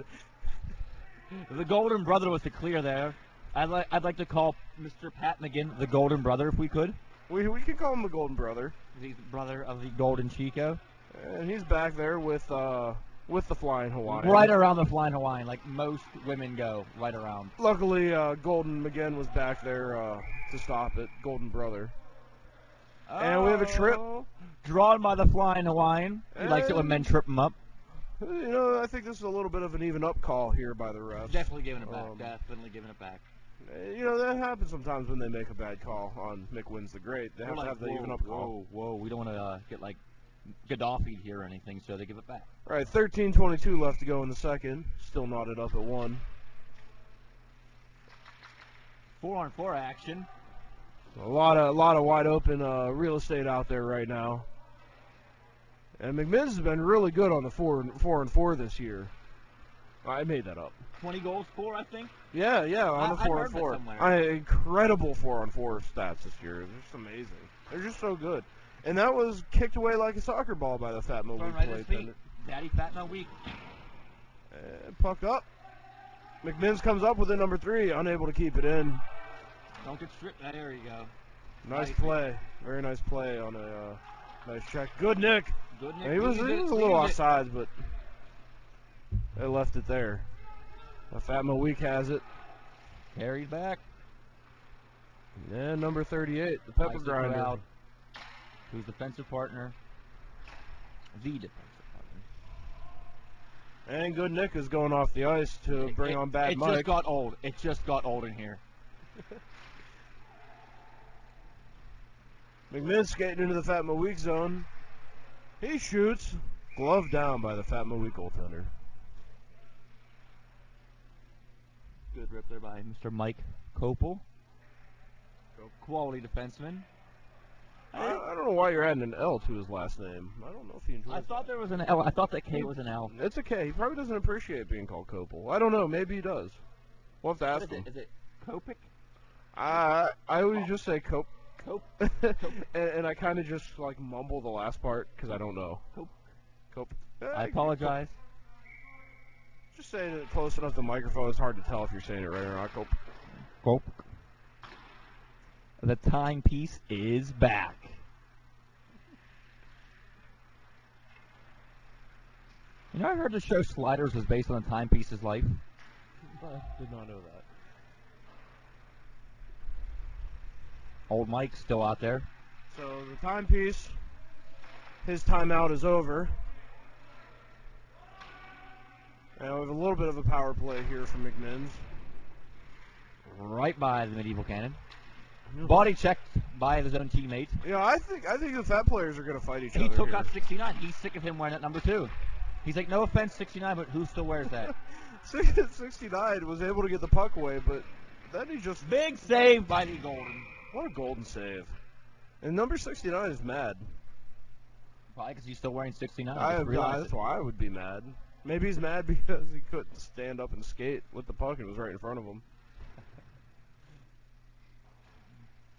The Golden Brother was the clear there. I'd like to call Mr. Pat McGinn the Golden Brother if we could. We can call him the Golden Brother. He's the brother of the Golden Chico. And he's back there with with the Flying Hawaiian. Right around the Flying Hawaiian, like most women go, right around. Luckily, Golden again was back there to stop it. Golden brother. And we have a trip. Drawn by the Flying Hawaiian. He likes it when men trip him up. You know, I think this is a little bit of an even up call here by the refs. Definitely giving it back. Definitely giving it back. You know, that happens sometimes when they make a bad call on McMinn's the Great. They have to have the even up call. Whoa, we don't want to get like Gaddafi here or anything, so they give it back. All right, 13:22 left to go in the second. Still knotted up at 1. 4-on-4 action. A lot of wide open real estate out there right now. And McMinn's has been really good on the 4-on-4 this year. I made that up. 20 goals, 4, I think. Yeah, on the 4-on-4. Incredible 4-on-4 stats this year. They're just amazing. They're just so good. And that was kicked away like a soccer ball by the Fat Mo Week play tender. Daddy Fat Mo Week. And puck up. McMinn's comes up with it, number 3, unable to keep it in. Don't get stripped. There you go. Nice play. Very nice play on a nice check. Good Nick. Good Nick. He was a little offsides, but they left it there. The Fat Mo Week has it. Carried back. Yeah, number 38, the Pepper Grinder. Crowd, who's defensive partner. The defensive partner. And Good Nick is going off the ice to bring on Bad Mike. It just got old. It just got old in here. McMinn skating into the Fat Mo Week zone. He shoots. Glove down by the Fat Mo Week goaltender. Good rip there by Mr. Mike Kopel. Quality defenseman. I don't know why you're adding an L to his last name. I don't know if he enjoys I thought there was an L. I thought that K was an L. It's a K. He probably doesn't appreciate being called Kopel. I don't know. Maybe he does. We'll have to ask him. Is it Kopik? I always just say Cope. Cope. and I kind of just like mumble the last part because I don't know. Cope. I apologize. Just saying it close enough to the microphone. It's hard to tell if you're saying it right or not. Cope. The timepiece is back. You know, I heard the show Sliders was based on the timepiece's life. I did not know that. Old Mike's still out there. So the timepiece, his timeout is over. And we have a little bit of a power play here from McMinn's. Right by the medieval cannon. Body checked by his own teammate. Yeah, I think the Fat players are going to fight each other. He took here. out 69. He's sick of him wearing that number 2. He's like, no offense, 69, but who still wears that? 69 was able to get the puck away, but then he just... Big save by the Golden. What a Golden save. And number 69 is mad. Probably because he's still wearing 69. That's why I would be mad. Maybe he's mad because he couldn't stand up and skate with the puck and it was right in front of him.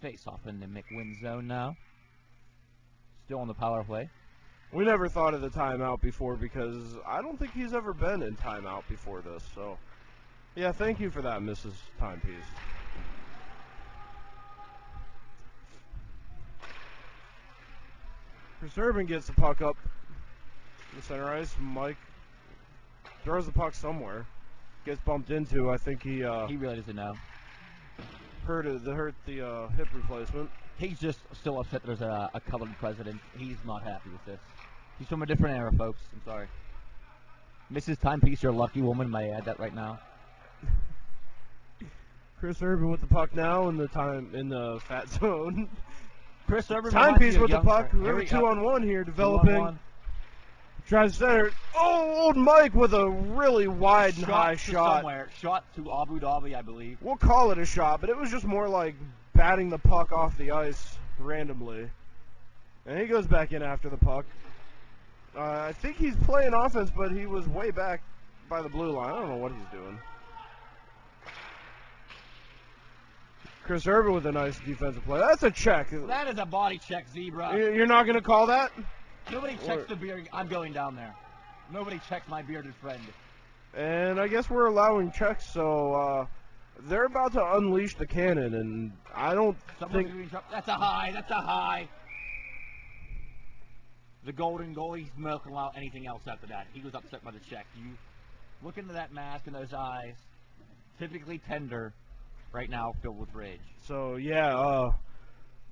Face off in the McWin zone now. Still on the power play. We never thought of the timeout before because I don't think he's ever been in timeout before this. So, yeah, thank you for that, Mrs. Timepiece. Chris Urban gets the puck up in the center ice. Mike throws the puck somewhere. Gets bumped into. I think he really doesn't know. Hurt the hip replacement. He's just still upset there's a covenant president. He's not happy with this. He's from a different era, folks. I'm sorry. Mrs. Timepiece, you're a lucky woman. May I add that right now? Chris Urban with the puck now in the fat zone. Chris Urban. Timepiece with the puck. We're 2-on-1 here developing. Tries center. Oh, old Mike with a really wide and high shot. Somewhere. Shot to Abu Dhabi, I believe. We'll call it a shot, but it was just more like batting the puck off the ice randomly. And he goes back in after the puck. I think he's playing offense, but he was way back by the blue line. I don't know what he's doing. Chris Urban with a nice defensive play. That's a check. That is a body check, Zebra. You're not going to call that? Nobody checks the beard. I'm going down there. Nobody checks my bearded friend. And I guess we're allowing checks, so they're about to unleash the cannon, and I don't think... That's a high. That's a high. The golden goalie's milking out anything else after that. He was upset by the check. You look into that mask and those eyes, typically tender, right now filled with rage. So, yeah,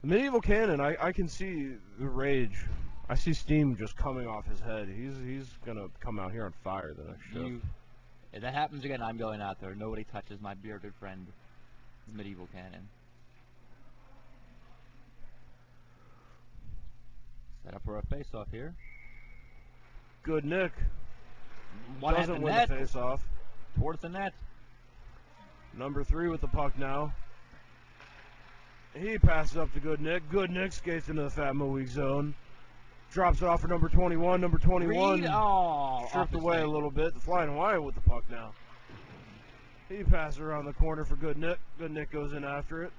the medieval cannon, I can see the rage. I see steam just coming off his head. He's going to come out here on fire the next shift. If that happens again, I'm going out there. Nobody touches my bearded friend, medieval cannon. Set up for a face-off here. Good Nick. One at Doesn't the win net. the face-off. Towards the net. Number 3 with the puck now. He passes up to Good Nick. Good Nick skates into the Fat Mo Week zone. Drops it off for number 21. Number 21 stripped away a little bit. The Flying Hawaiian with the puck now. He passes around the corner for Good Nick. Good Nick goes in after it.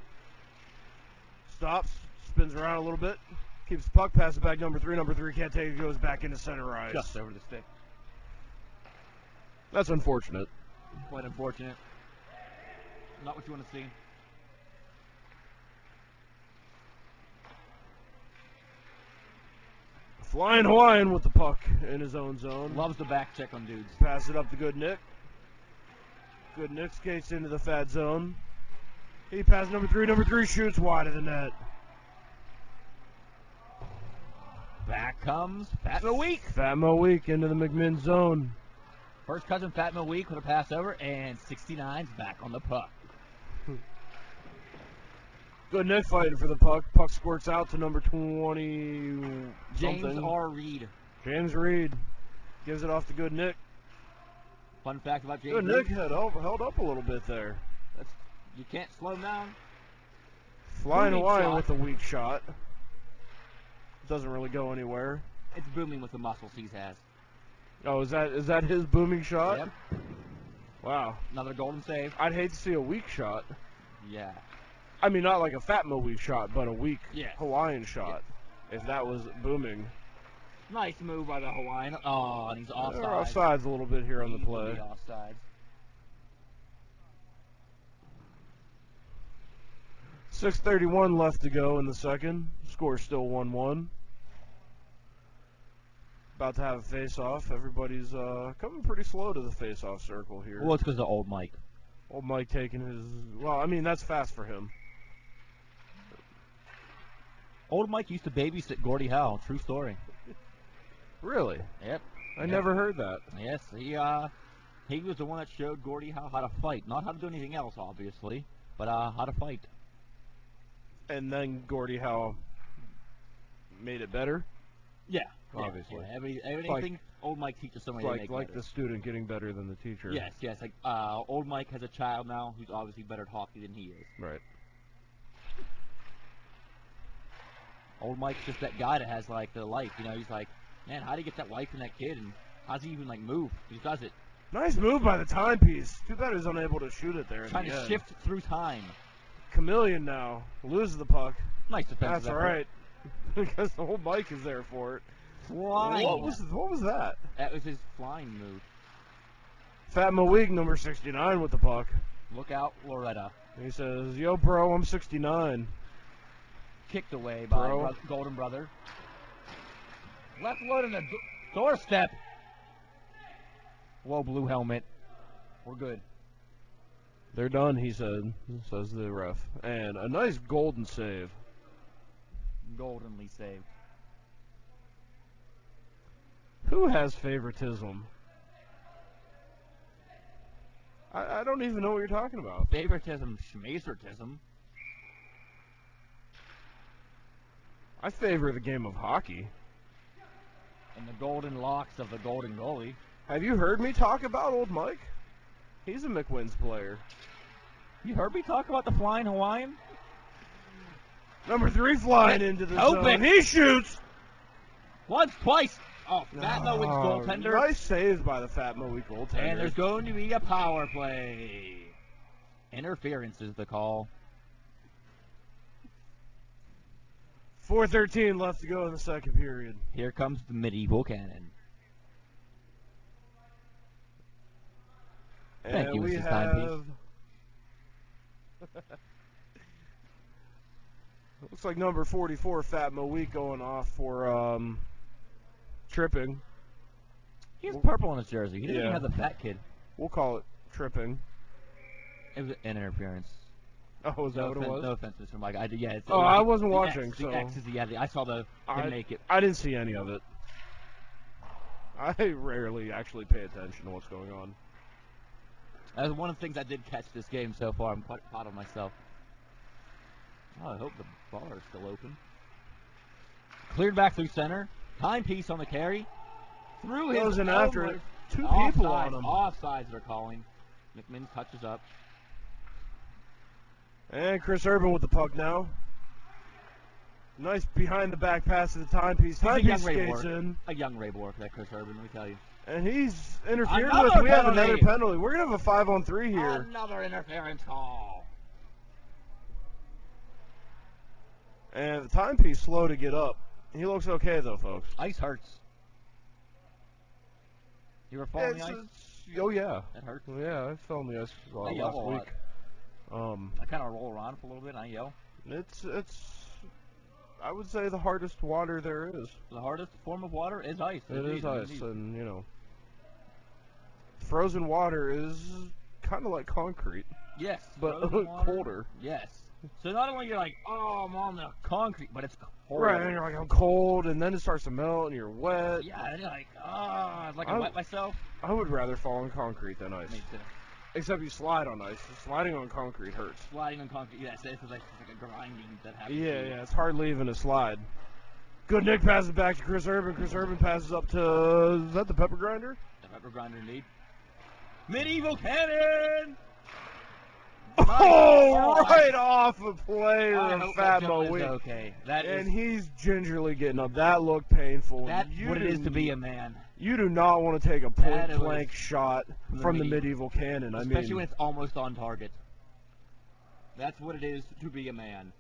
Stops. Spins around a little bit. Keeps the puck. Passes it back number 3. Number 3 can't take it. Goes back into center ice. Just over the stick. That's unfortunate. Quite unfortunate. Not what you want to see. Flying Hawaiian with the puck in his own zone. Loves the back check on dudes. Pass it up to Good Nick. Good Nick skates into the fat zone. He passes number 3. Number 3 shoots wide of the net. Back comes Fat Mo Week. Fat Mo Week into the McMinn's zone. First cousin Fat Mo Week with a pass over, and 69's back on the puck. Good Nick fighting for the puck. Puck squirts out to number 20. James R. Reed. James Reed gives it off to Good Nick. Fun fact about James Good Reed. Nick held up a little bit there. You can't slow him down. Flying Booming Hawaiian shot. with the weak shot. Doesn't really go anywhere. It's booming with the muscles he has. Oh, is that his booming shot? Yep. Wow. Another golden save. I'd hate to see a weak shot. Yeah. I mean, not like a Fat Mo weak shot, but a weak Yes. Hawaiian shot. If that was booming. Nice move by the Hawaiian. Oh, and he's offside. They're offsides a little bit here on the play. Offside. 6:31 left to go in the second. Score's still 1-1. About to have a face-off. Everybody's coming pretty slow to the face-off circle here. Well, it's because of old Mike. Old Mike taking his... Well, I mean, that's fast for him. Old Mike used to babysit Gordie Howe. True story. Really? Yep. I never heard that. Yes, he was the one that showed Gordie Howe how to fight. Not how to do anything else, obviously, but how to fight. And then Gordie Howe made it better? Yeah. Obviously. Yeah. Everything old Mike teaches somebody to make like better. the student getting better than the teacher. Yes. Like old Mike has a child now who's obviously better at hockey than he is. Right. Old Mike's just that guy that has like the life. You know, he's like, man, how do you get that life in that kid? And how does he even like move? He does it. Nice move by the timepiece. Too bad he's unable to shoot it there. Trying to shift through time. Chameleon now loses the puck. Nice defensive That's all right. Because the whole Mike is there for it. Flying. What was that? That was his flying move. Fat Malik, number 69 with the puck. Look out, Loretta. He says, yo, bro, I'm 69. Kicked away by Golden Brother. Left foot in the doorstep. Whoa, blue helmet. We're good. They're done, he said, says the ref. And a nice golden save. Goldenly saved. Who has favoritism? I don't even know what you're talking about. Favoritism, schmacertism. I favor the game of hockey. And the golden locks of the golden goalie. Have you heard me talk about old Mike? He's a McMinn's player. You heard me talk about the flying Hawaiian? Number 3 flying into the zone. He shoots! Once, twice. Oh, Fat Mo wins goaltender. Nice save by the Fat Mo goaltender. And there's going to be a power play. Interference is the call. 4:13 left to go in the second period. Here comes the medieval cannon. Thank you, Mrs. Timepiece. Looks like number 44, Fat Mo going off for tripping. He has purple on his jersey. He didn't Yeah. even have the fat kid. We'll call it tripping. It was an interference. Oh, is that what it was? No offense, Mr. Mike. Yeah. It's, Oh, I wasn't the watching, X, so the X is the I saw him make it. I didn't see any of it. I rarely actually pay attention to what's going on. That was one of the things I did catch this game so far. I'm quite proud of myself. Oh, I hope the bar is still open. Cleared back through center. Timepiece on the carry. Through his Goes in after it. Two offsides, people on him. Offsides they're calling. McMinn's touches up. And Chris Urban with the puck now. Nice behind the back pass to the timepiece. Timepiece skates in. A young Ray Bork, that Chris Urban, let me tell you. And he's interfered with. We have another penalty. We're going to have a 5-on-3 here. Another interference call. And the timepiece slow to get up. He looks okay, though, folks. Ice hurts. You ever fall on the ice? Oh, yeah. That hurts. Yeah, I fell on the ice last week. I kind of roll around for a little bit and I yell. It's I would say the hardest water there is. The hardest form of water is ice. It is ice, and, you know, frozen water is kind of like concrete. Yes. But colder. Yes. So not only you're like, oh, I'm on the concrete, but it's cold. Right, and you're like, I'm cold, and then it starts to melt, and you're wet. Yeah, and you're like, oh, it's like I wet myself. I would rather fall on concrete than ice. Me too. Except you slide on ice. Sliding on concrete hurts. Sliding on concrete, yes, it's like a grinding that happens. Yeah, it's hardly even a slide. Good Nick passes back to Chris Urban. Chris Urban passes up to, is that the pepper grinder? The pepper grinder indeed. Medieval Cannon! Oh, right off a player of Fat Mo Week. Okay. He's gingerly getting up. That looked painful. That's what it is to be a man. You do not want to take a point-blank shot from the medieval cannon. Especially when it's almost on target. That's what it is to be a man.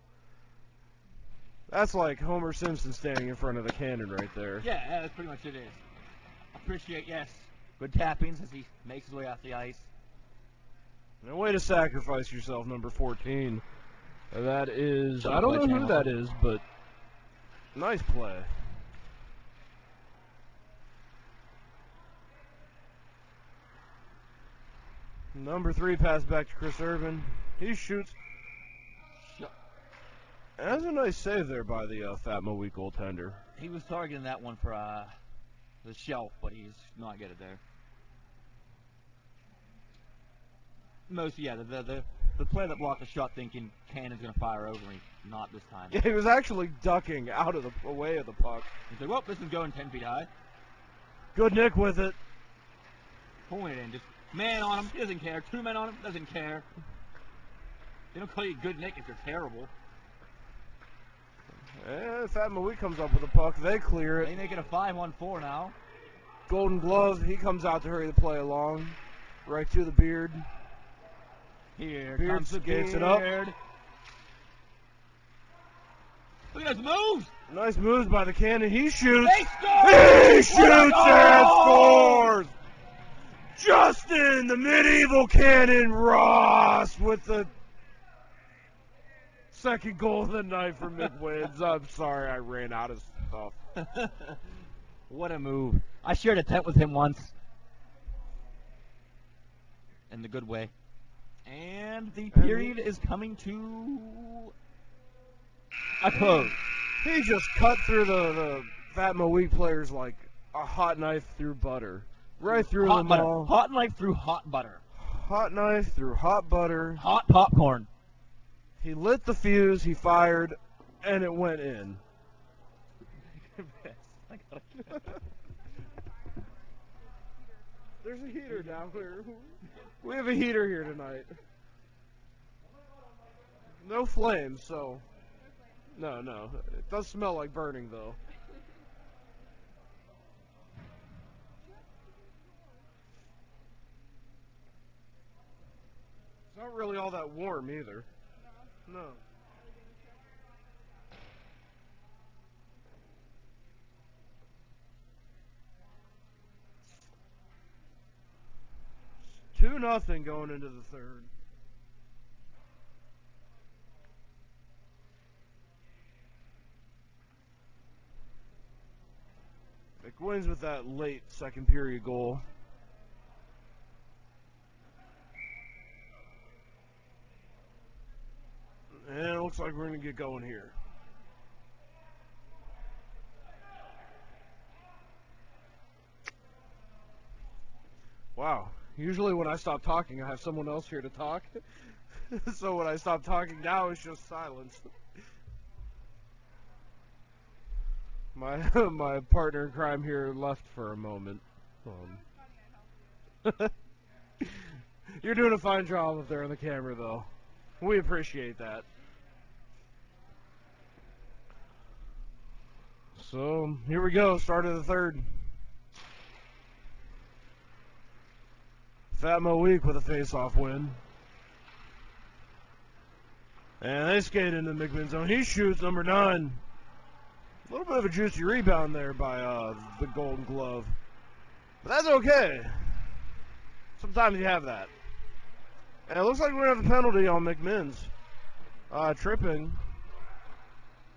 That's like Homer Simpson standing in front of the cannon right there. Yeah, that's pretty much it is. Appreciate, yes, good tappings as he makes his way off the ice. No way to sacrifice yourself, number 14. That is, I don't know who that is, but nice play. Number 3 pass back to Chris Urban. He shoots. That's a nice save there by the Fat Mo Week goaltender. He was targeting that one for the shelf, but he's not get it there. The player that blocked the shot thinking Cannon's going to fire over me. Not this time. Yeah, he was actually ducking out of away of the puck. He's like, well, this is going 10 feet high. Good Nick with it. Pulling it in. Just man on him. He doesn't care. 2 men on him. Doesn't care. They don't call you Good Nick if you're terrible. And Fat Mo Week comes up with the puck. They clear it. They make it a 5-on-4 now. Golden Glove. He comes out to hurry the play along. Right to the Beard. Here Beard comes the skates Beard. it up. Look at those moves. Nice moves by the Cannon. He shoots. They score! He shoots and scores. Justin, the medieval Cannon Ross with the second goal of the night for McMinn's. I'm sorry I ran out of stuff. What a move. I shared a tent with him once. In the good way. And the period is coming to a close. He just cut through the Fat Mo Week players like a hot knife through butter. Right through them all. Hot knife through hot butter. Hot knife through hot butter. Hot popcorn. He lit the fuse, he fired, and it went in. There's a heater down here. We have a heater here tonight. No flames, so. No. It does smell like burning, though. It's not really all that warm either. No. It's 2-0 going into the third. wins with that late second period goal. And it looks like we're going to get going here. Wow. Usually when I stop talking, I have someone else here to talk. So when I stop talking now, it's just silence. My partner in crime here left for a moment. You're doing a fine job up there on the camera, though. We appreciate that. So, here we go, start of the third. Fatmo Week with a face-off win. And they skate into the McMinn's zone. He shoots, number 9. A little bit of a juicy rebound there by the Golden Glove. But that's okay. Sometimes you have that. And it looks like we're going to have a penalty on McMinn's. Tripping.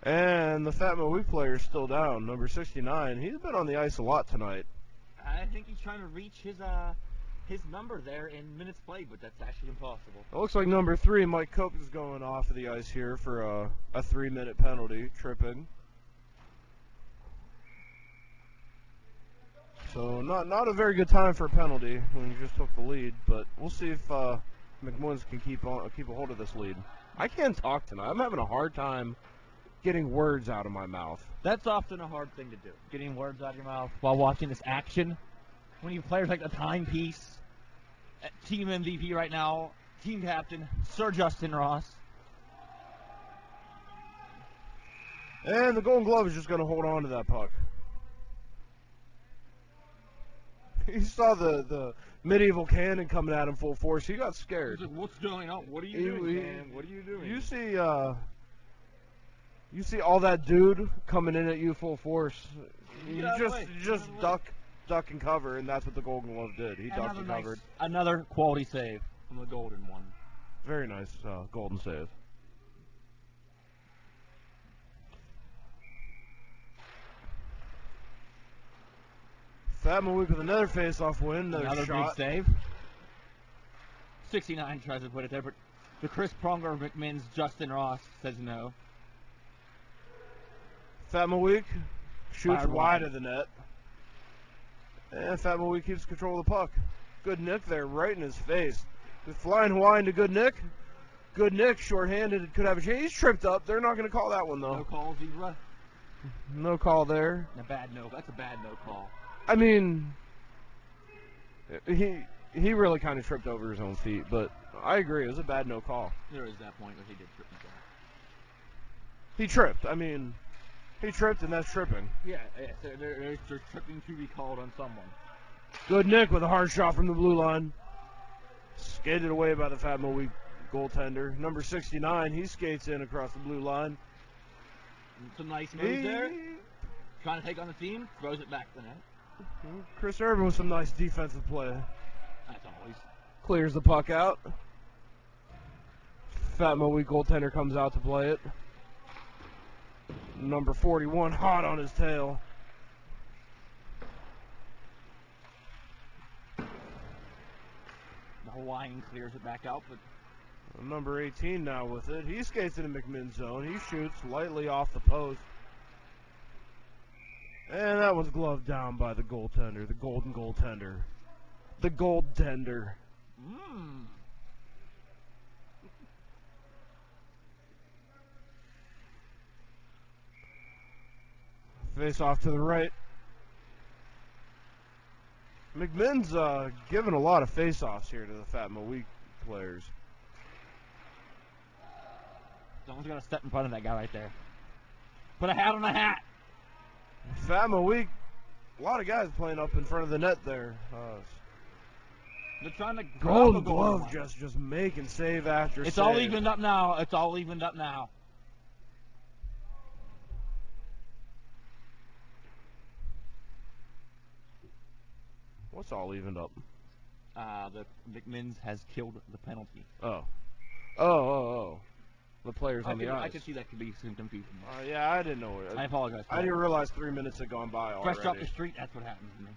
And the Fatmo Week player is still down, number 69. He's been on the ice a lot tonight. I think he's trying to reach his number there in minutes played, but that's actually impossible. It looks like number 3, Mike Cook, is going off of the ice here for a 3-minute penalty, tripping. So not a very good time for a penalty when you just took the lead, but we'll see if McMinn's can keep a hold of this lead. I can't talk tonight. I'm having a hard time getting words out of my mouth. That's often a hard thing to do, getting words out of your mouth while watching this action. When you have players like the timepiece, team MVP right now, team captain, Sir Justin Ross. And the Golden Glove is just going to hold on to that puck. He saw the medieval cannon coming at him full force. He got scared. He's like, what's going on? What are you doing, man? What are you doing? You see all that dude coming in at you full force. You just duck and cover, and that's what the Golden Glove did. He ducked and covered. Another quality save from the Golden one. Very nice Golden save. Fatmo Week with another face-off win. Another shot. big save. 69 tries to put it there, but the Chris Pronger of McMinn's Justin Ross says no. Fatmo Week shoots wide of the net. And Fatmo Week keeps control of the puck. Good Nick there, right in his face. The flying Hawaiian to Good Nick. Good Nick, shorthanded, could have a chance. He's tripped up. They're not going to call that one, though. No call, Zebra. No call there. A bad no. That's a bad no call. I mean, he really kind of tripped over his own feet, but I agree. It was a bad no call. There is that point where he did trip himself. He tripped. I mean, he tripped, and that's tripping. Yeah, there's tripping to be called on someone. Good Nick with a hard shot from the blue line. Skated away by the Fatmo Week goaltender. Number 69, he skates in across the blue line. Some nice moves there. Trying to take on the team, throws it back to the net. Chris Irvin with some nice defensive play. That's always. Clears the puck out. Fatmo Week goaltender comes out to play it. Number 41 hot on his tail. The Hawaiian clears it back out, but number 18 now with it. He skates into McMinn's zone. He shoots lightly off the post. And that was gloved down by the goaltender, the golden goaltender. The goaltender. Face off to the right. McMinn's giving a lot of face-offs here to the Fatmo Week players. Someone's got to step in front of that guy right there. Put a hat on a hat. Fatmo Week, a lot of guys playing up in front of the net there. They're trying to Golden Glove just making save after save. It's all evened up now. It's all evened up now. What's all evened up? The McMinn's has killed the penalty. Oh. The players on the ice. I could see that could be some confusion. Yeah, I didn't know it. I apologize. I didn't realize 3 minutes had gone by already. Fresh off the street, that's what happens to me.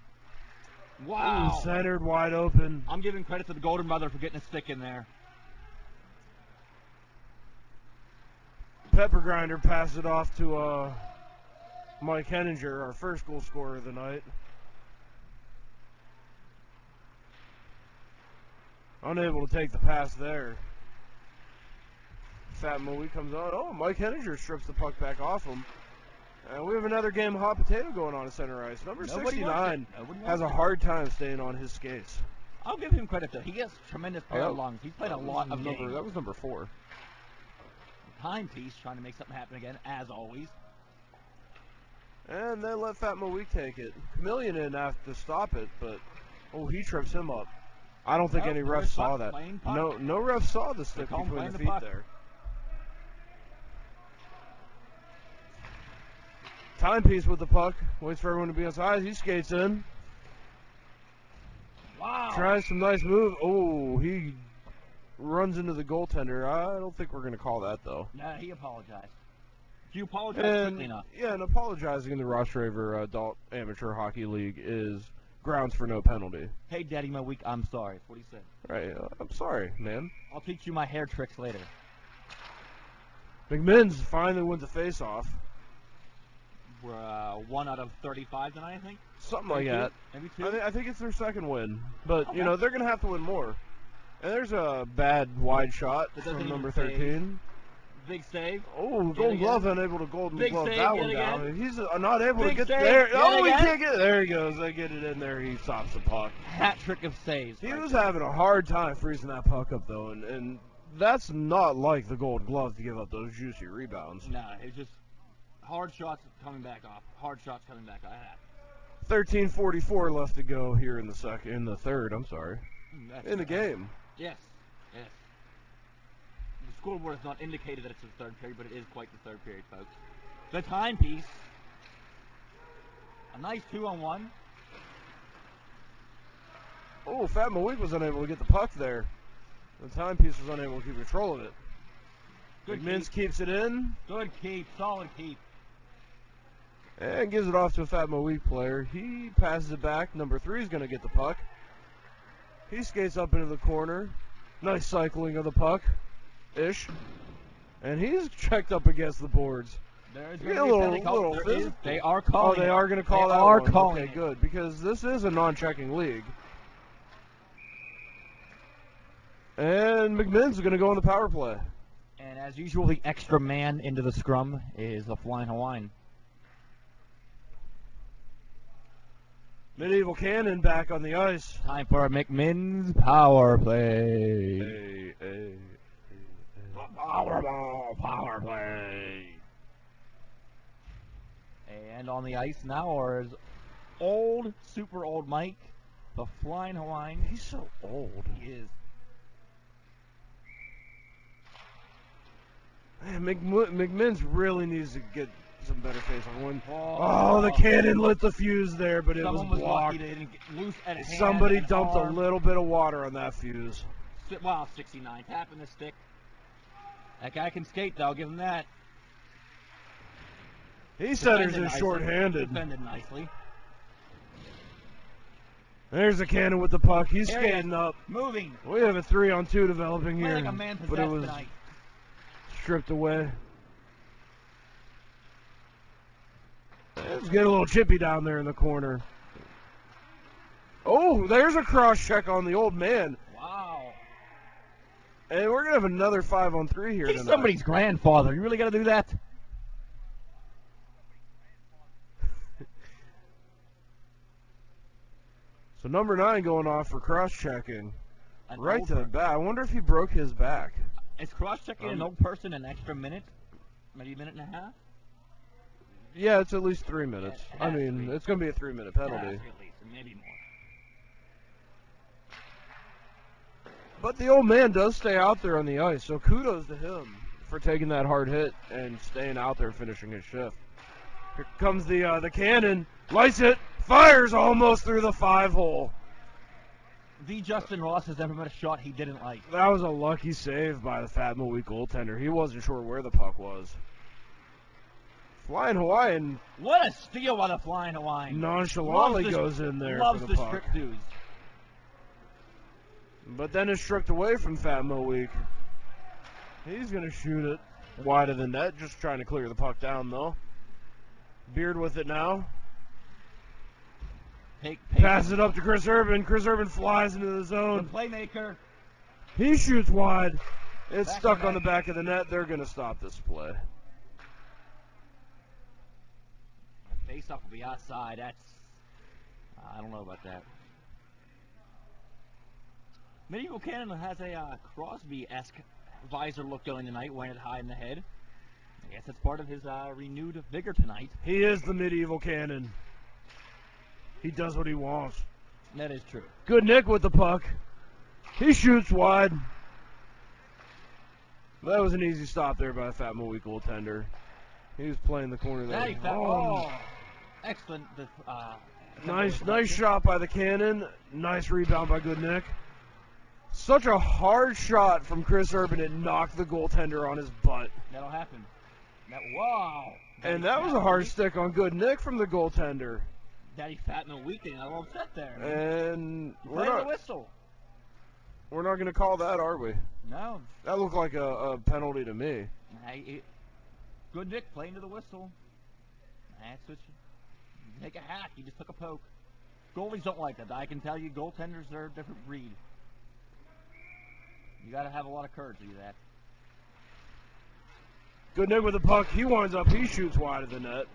Wow. Ooh, centered, wide open. I'm giving credit to the Golden Brother for getting a stick in there. Pepper Grinder passed it off to Mike Henninger, our first goal scorer of the night. Unable to take the pass there. Fat Moe comes on. Oh, Mike Henninger strips the puck back off him. And we have another game of hot potato going on at center ice. Number 69 has a hard time staying on his skates. I'll give him credit, though. He has tremendous pair of lungs. He's played a lot of games. That was number 4. Timepiece trying to make something happen again, as always. And they let Fat Moe take it. Chameleon didn't have to stop it, but he trips him up. I don't think any refs saw that. No refs saw the stick between the feet there. Timepiece with the puck. Waits for everyone to be on sides. He skates in. Wow. Tries some nice move. Oh, he runs into the goaltender. I don't think we're going to call that, though. Nah, he apologized. Do you apologize quickly enough? Yeah, and apologizing in the Rostraver Adult Amateur Hockey League is grounds for no penalty. Hey, Daddy, my week, I'm sorry. That's what he said. Right, I'm sorry, man. I'll teach you my hair tricks later. McMinn's finally wins a face-off. We're 1 out of 35 tonight, I think. Something like that. Maybe 2. I think it's their second win, but they're going to have to win more. And there's a bad wide shot from number 13. Big save. Oh, Golden Glove unable to Golden Glove that one down. He's not able to get there. Oh, he can't get it. There he goes. They get it in there. He stops the puck. Hat trick of saves. He was having a hard time freezing that puck up, though, and that's not like the Golden Glove to give up those juicy rebounds. Nah, it's just hard shots coming back off. Hard shots coming back off. 13:44 left to go here in the third. I'm sorry. In the game. Yes. The scoreboard has not indicated that it's the third period, but it is quite the third period, folks. The timepiece. A nice 2-on-1. Oh, Fat Moe was unable to get the puck there. The timepiece was unable to keep control of it. McMinn's keeps it in. Good keep. Solid keep. And gives it off to a Fat Moe player. He passes it back. Number 3 is going to get the puck. He skates up into the corner. Nice cycling of the puck-ish. And he's checked up against the boards. There's a little physical. They are calling. Oh, they are going to call that one. They are one. calling. Okay, good. Because this is a non-checking league. And McMinn's going to go on the power play. And as usual, the extra man into the scrum is the Flying Hawaiian. Medieval Cannon back on the ice. Time for a McMinn's power play. Power play. And on the ice now is super old Mike, the Flying Hawaiian. He's so old. He is. Man, McMinn's really needs to get some better face on one. Oh, the cannon lit the fuse there, but it was blocked. Somebody dumped a little bit of water on that fuse. Wow, 69, tapping the stick. That guy can skate, though. I'll give him that. He centers his short-handed. Defended nicely. There's the cannon with the puck. He's skating up. Moving. We have a 3-on-2 developing here, like a man but it was tonight. Stripped away. Let's get a little chippy down there in the corner. Oh, there's a cross check on the old man. Wow. And we're going to have another 5-on-3 here He's tonight. somebody's grandfather. You really got to do that? So number 9 going off for cross-checking. Right to the back. I wonder if he broke his back. Is cross-checking an old person an extra minute? Maybe a minute and a half? Yeah, it's at least 3 minutes. I mean, it's going to be a 3-minute penalty. At least, maybe more. But the old man does stay out there on the ice, so kudos to him for taking that hard hit and staying out there finishing his shift. Here comes the cannon, lights it, fires almost through the 5-hole. the Justin Ross has ever met a shot he didn't like. That was a lucky save by the Fat Moe goaltender. He wasn't sure where the puck was. Flying Hawaiian. What a steal by the Flying Hawaiian. Nonchalantly goes in there loves for the the puck. strict dudes. But then it's stripped away from Fat Moe. He's going to shoot it wide of the net, just trying to clear the puck down, though. Beard with it now. Pass it up to Chris Urban. Chris Urban flies into the zone. The playmaker. He shoots wide. It's Back stuck of the on the back of the net. They're going to stop this play. The face-off will be outside. I don't know about that. Medieval Cannon has a Crosby-esque visor look going tonight, wearing it high in the head. I guess that's part of his renewed vigor tonight. He is the Medieval Cannon. He does what he wants. That is true. Good Nick with the puck. He shoots wide. That was an easy stop there by the Fat Moe goaltender. He was playing the corner there. Excellent. Nice shot by the Cannon. Nice rebound by Good Nick. Such a hard shot from Chris Urban. It knocked the goaltender on his butt. That'll happen. Wow. And that was a hard stick on Good Nick from the goaltender. Daddy Fat Moe getting a little upset there. And we're not the whistle. We're not going to call that, are we? No. That looked like a penalty to me. Good Nick playing to the whistle. That's what you take a hack. You just took a poke. Goalies don't like that. I can tell you, goaltenders are a different breed. You got to have a lot of courage to do that. Good Nick with the puck. He winds up. He shoots wide of the net.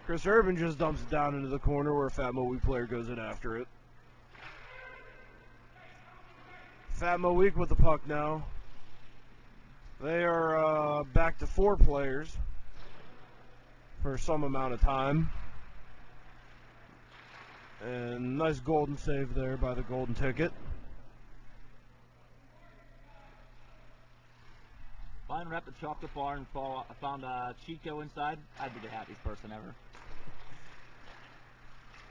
Chris Urban just dumps it down into the corner where a Fat Moe player goes in after it. Fat Moe with the puck now. They are back to 4 players for some amount of time. And nice golden save there by the golden ticket. Fine rep at Chocolate Bar and found Chico inside. I'd be the happiest person ever.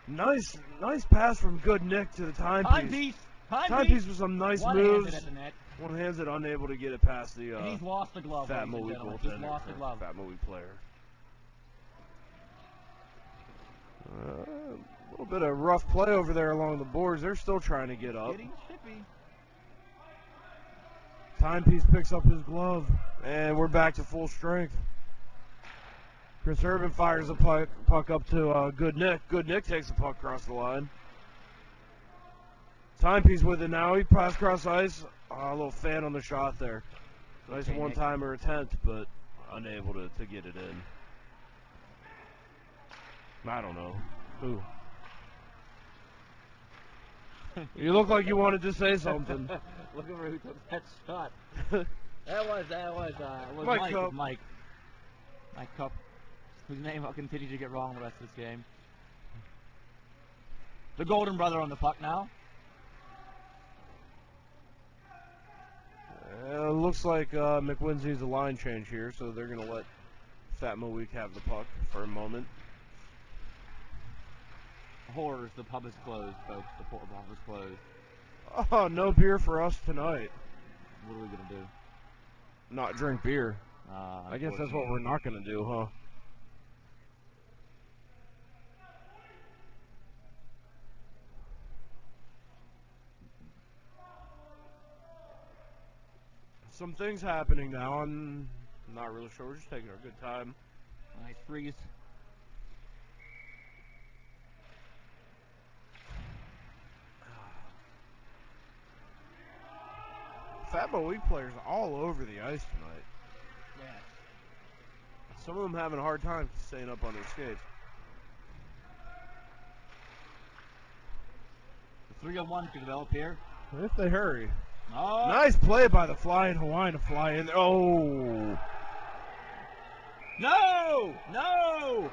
Nice pass from Good Nick to the timepiece. Timepiece with some nice moves. At the net. One hands it, unable to get it past the and he's lost the glove. Fat Moe goaltender. He's lost the glove. Fat Moe player. A little bit of rough play over there along the boards. They're still trying to get up. Getting chippy. Timepiece picks up his glove, and we're back to full strength. Chris Urban fires the puck up to Good Nick. Good Nick takes the puck across the line. Timepiece with it now. He passed across ice. A little fan on the shot there. Nice one-timer attempt, but unable to get it in. I don't know. Who? You look like you wanted to say something. Look over who took that shot. That was Mike Cup, whose name I'll continue to get wrong the rest of this game. The Golden Brother on the puck now. Looks like McMinn's needs a line change here, so they're going to let Fat Moe have the puck for a moment. Horrors, the pub is closed, folks. The pub is closed. Oh, no beer for us tonight. What are we going to do? Not drink beer. I guess that's what we're not going to do, huh? Some things happening now. I'm not really sure. We're just taking our good time. Nice freeze. Fat Moe players all over the ice tonight. Yeah. Some of them having a hard time staying up on their skates. The 3-on-1 could develop here. If they hurry. Oh. Nice play by the Flying Hawaiian to fly in. Oh. No! No!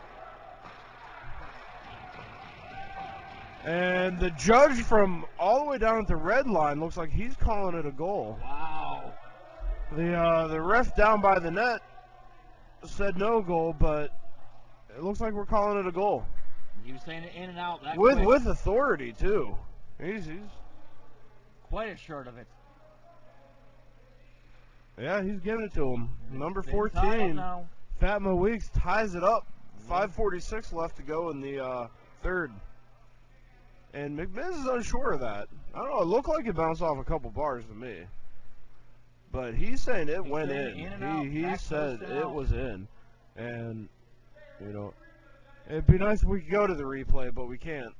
And the judge from all the way down at the red line looks like he's calling it a goal. Wow. The ref down by the net said no goal, but it looks like we're calling it a goal. He was saying it in and out. That with quick. authority too. He's Quite assured of it. yeah, he's giving it to him. Number Been tied up 14, now. Fat Mo Weeks ties it up. 5:46 left to go in the third. And McMinn's is unsure of that. I don't know. It looked like it bounced off a couple bars to me. But he's saying it went in. He said it was in. And, you know, it'd be nice if we could go to the replay, but we can't.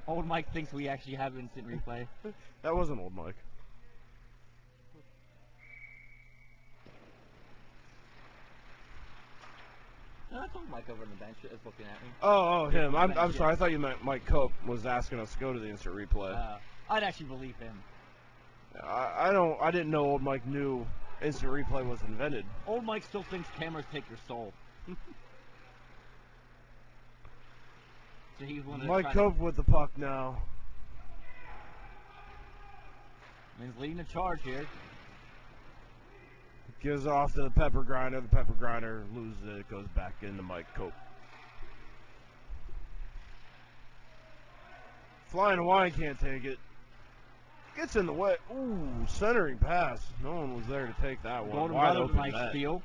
Old Mike thinks we actually have instant replay. That wasn't Old Mike. No, that's Old Mike over on the bench is looking at me. Oh, him. I'm sorry. I thought you meant Mike Cope was asking us to go to the instant replay. I'd actually believe him. I didn't know Old Mike knew instant replay was invented. Old Mike still thinks cameras take your soul. So he's one of Mike Cope with the puck now. He's leading the charge here. Gives off to the Pepper Grinder. The Pepper Grinder loses it. It goes back into Mike Cope. Flying Hawaiian can't take it. Gets in the way. Ooh, centering pass. No one was there to take that one. Golden Wide Brother, open nice net. steal.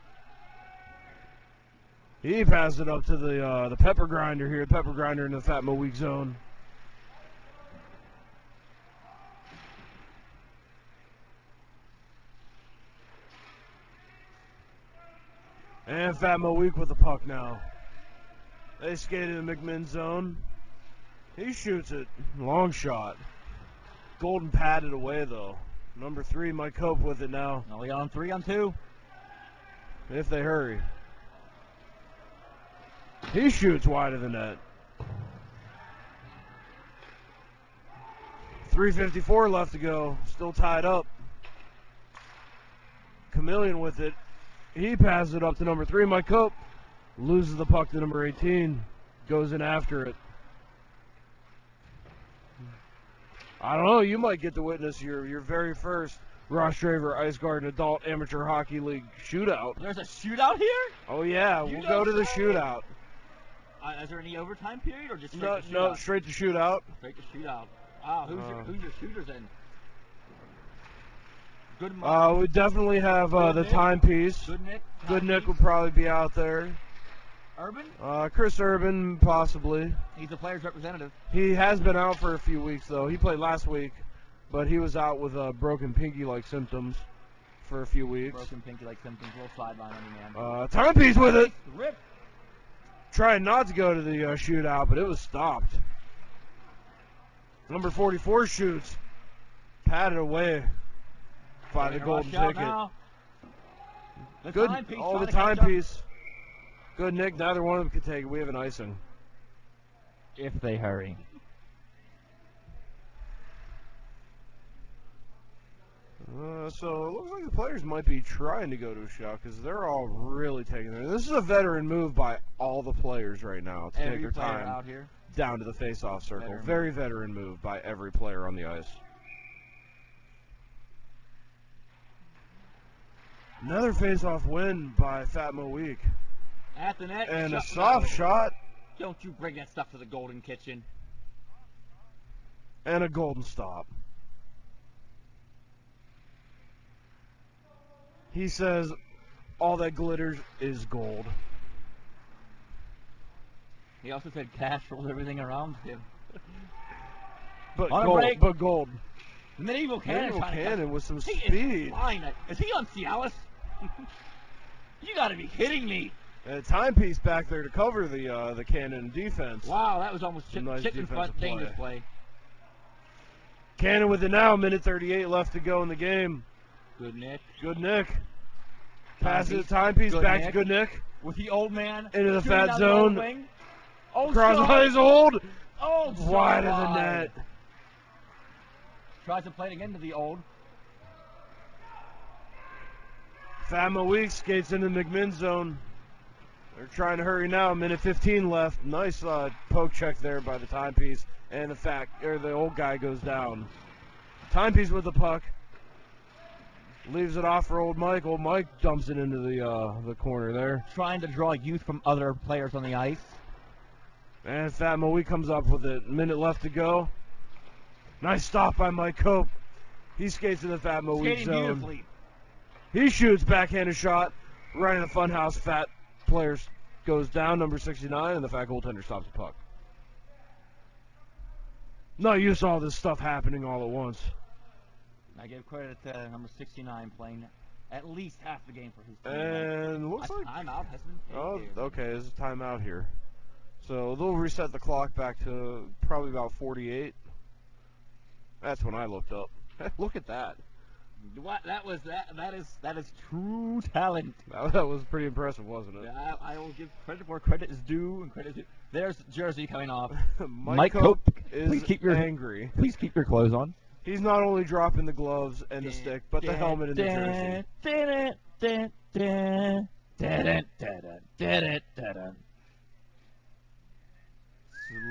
He passed it up to the Pepper Grinder here. Pepper Grinder in the Fat Mo Weak zone. And Fat Mo Weak with the puck now. They skate in the McMinn's zone. He shoots it. Long shot. Golden patted away, though. Number 3, Mike Cope with it now. Only on 3-on-2. If they hurry. He shoots wide of the net. 3:54 left to go. Still tied up. Chameleon with it. He passes it up to number 3, Mike Cope. Loses the puck to number 18. Goes in after it. I don't know. You might get to witness your very first Rostraver Ice Garden Adult Amateur Hockey League shootout. There's a shootout here? Oh, yeah. We'll go to the shootout. Is there any overtime period or just straight to shootout? No, straight to shootout. Straight to shootout. Who's your shooters in? Good we definitely have the timepiece. Good Nick would probably be out there. Urban? Chris Urban, possibly. He's the player's representative. He has been out for a few weeks, though. He played last week, but he was out with broken pinky-like symptoms for a few weeks. Broken pinky-like symptoms, little sideline on the man. Timepiece with it. Rip. Trying not to go to the shootout, but it was stopped. Number 44 shoots. Patted away by the golden ticket. Good. Oh, the timepiece. Good, Nick. Neither one of them can take it. We have an icing. If they hurry. So it looks like the players might be trying to go to a shot because they're all really taking it. This is a veteran move by all the players right now to take their time out here. Down to the face-off circle. Very veteran move by every player on the ice. Another face-off win by Fat Mo Weak. At the net. And a soft shot. Don't you bring that stuff to the Golden Kitchen. And a golden stop. He says, all that glitters is gold. He also said cash rolls everything around him. But gold. The medieval cannon with some speed. Is he on Cialis? You got to be kidding me. And a timepiece back there to cover the cannon defense. Wow, that was almost nice chicken front dangerous play. Cannon with it now. Minute 38 left to go in the game. Good Nick. Good Nick. Passes the timepiece back to Good Nick. With the old man. Into the fat zone. Oh, cross eyes hold. Oh, wide of the net. Tries to play it again to the old. Fat Mo Weak skates into McMinn's zone. They're trying to hurry now. Minute 15 left. Nice poke check there by the timepiece. And the old guy goes down. Timepiece with the puck. Leaves it off for old Mike. Old Mike dumps it into the corner there. Trying to draw youth from other players on the ice. And Fat Moe comes up with it. Minute left to go. Nice stop by Mike Cope. He skates in the Fat Moe Skating zone. beautifully. He shoots, backhanded shot. Right in the funhouse. Fat player goes down, number 69, and the Fat goaltender stops the puck. Not used to all this stuff happening all at once. I give credit to number 69 playing at least half the game for his team. And looks like timeout has been taken. oh, okay, there's a timeout here. So they'll reset the clock back to probably about 48. That's when I looked up. Look at that. What that is true talent. That was pretty impressive, wasn't it? I will give credit where credit is due and credit is due. There's Jersey coming off. Mike Cope is angry. Please keep your clothes on. He's not only dropping the gloves and the stick, but the helmet and the jersey.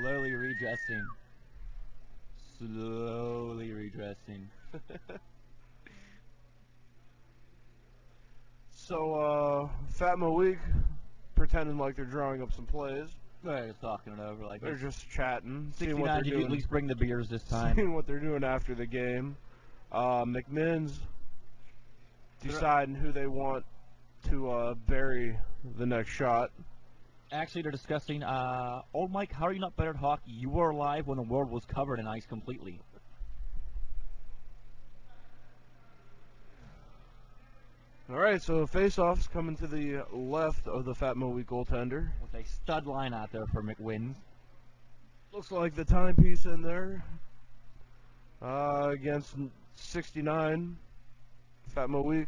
Slowly redressing. Slowly redressing. So, Fat Moe pretending like they're drawing up some plays. They're just talking it over like they're this. just chatting, 69, seeing what they're did doing. you at least bring the beers this time? Seeing what they're doing after the game. McMinn's deciding who they want to bury the next shot. Actually, they're discussing, old Mike, how are you not better at hockey? You were alive when the world was covered in ice completely. All right, so face-off's coming to the left of the Fat Moe goaltender. With a stud line out there for McMinn's. Looks like the timepiece in there against 69, Fat Moe.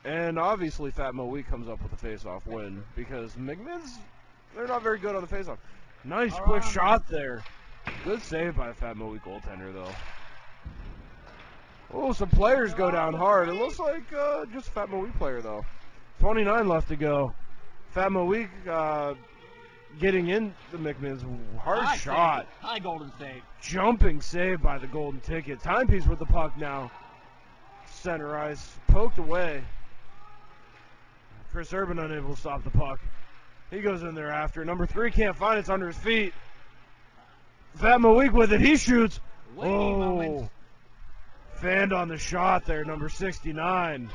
And obviously Fat Moe comes up with a face-off win because McMinn's, they're not very good on the face-off. Nice quick shot there. Good save by the Fat Moe goaltender, though. Oh, some players go down hard. It looks like just a Fat Moe player, though. 29 left to go. Fat Moe getting in the McMinn's. Hard shot. High golden save. Jumping save by the golden ticket. Timepiece with the puck now. Center ice. Poked away. Chris Urban unable to stop the puck. He goes in there after. Number 3 can't find it. It's under his feet. Fat Moe with it. He shoots. Oh. Fanned on the shot there, number 69.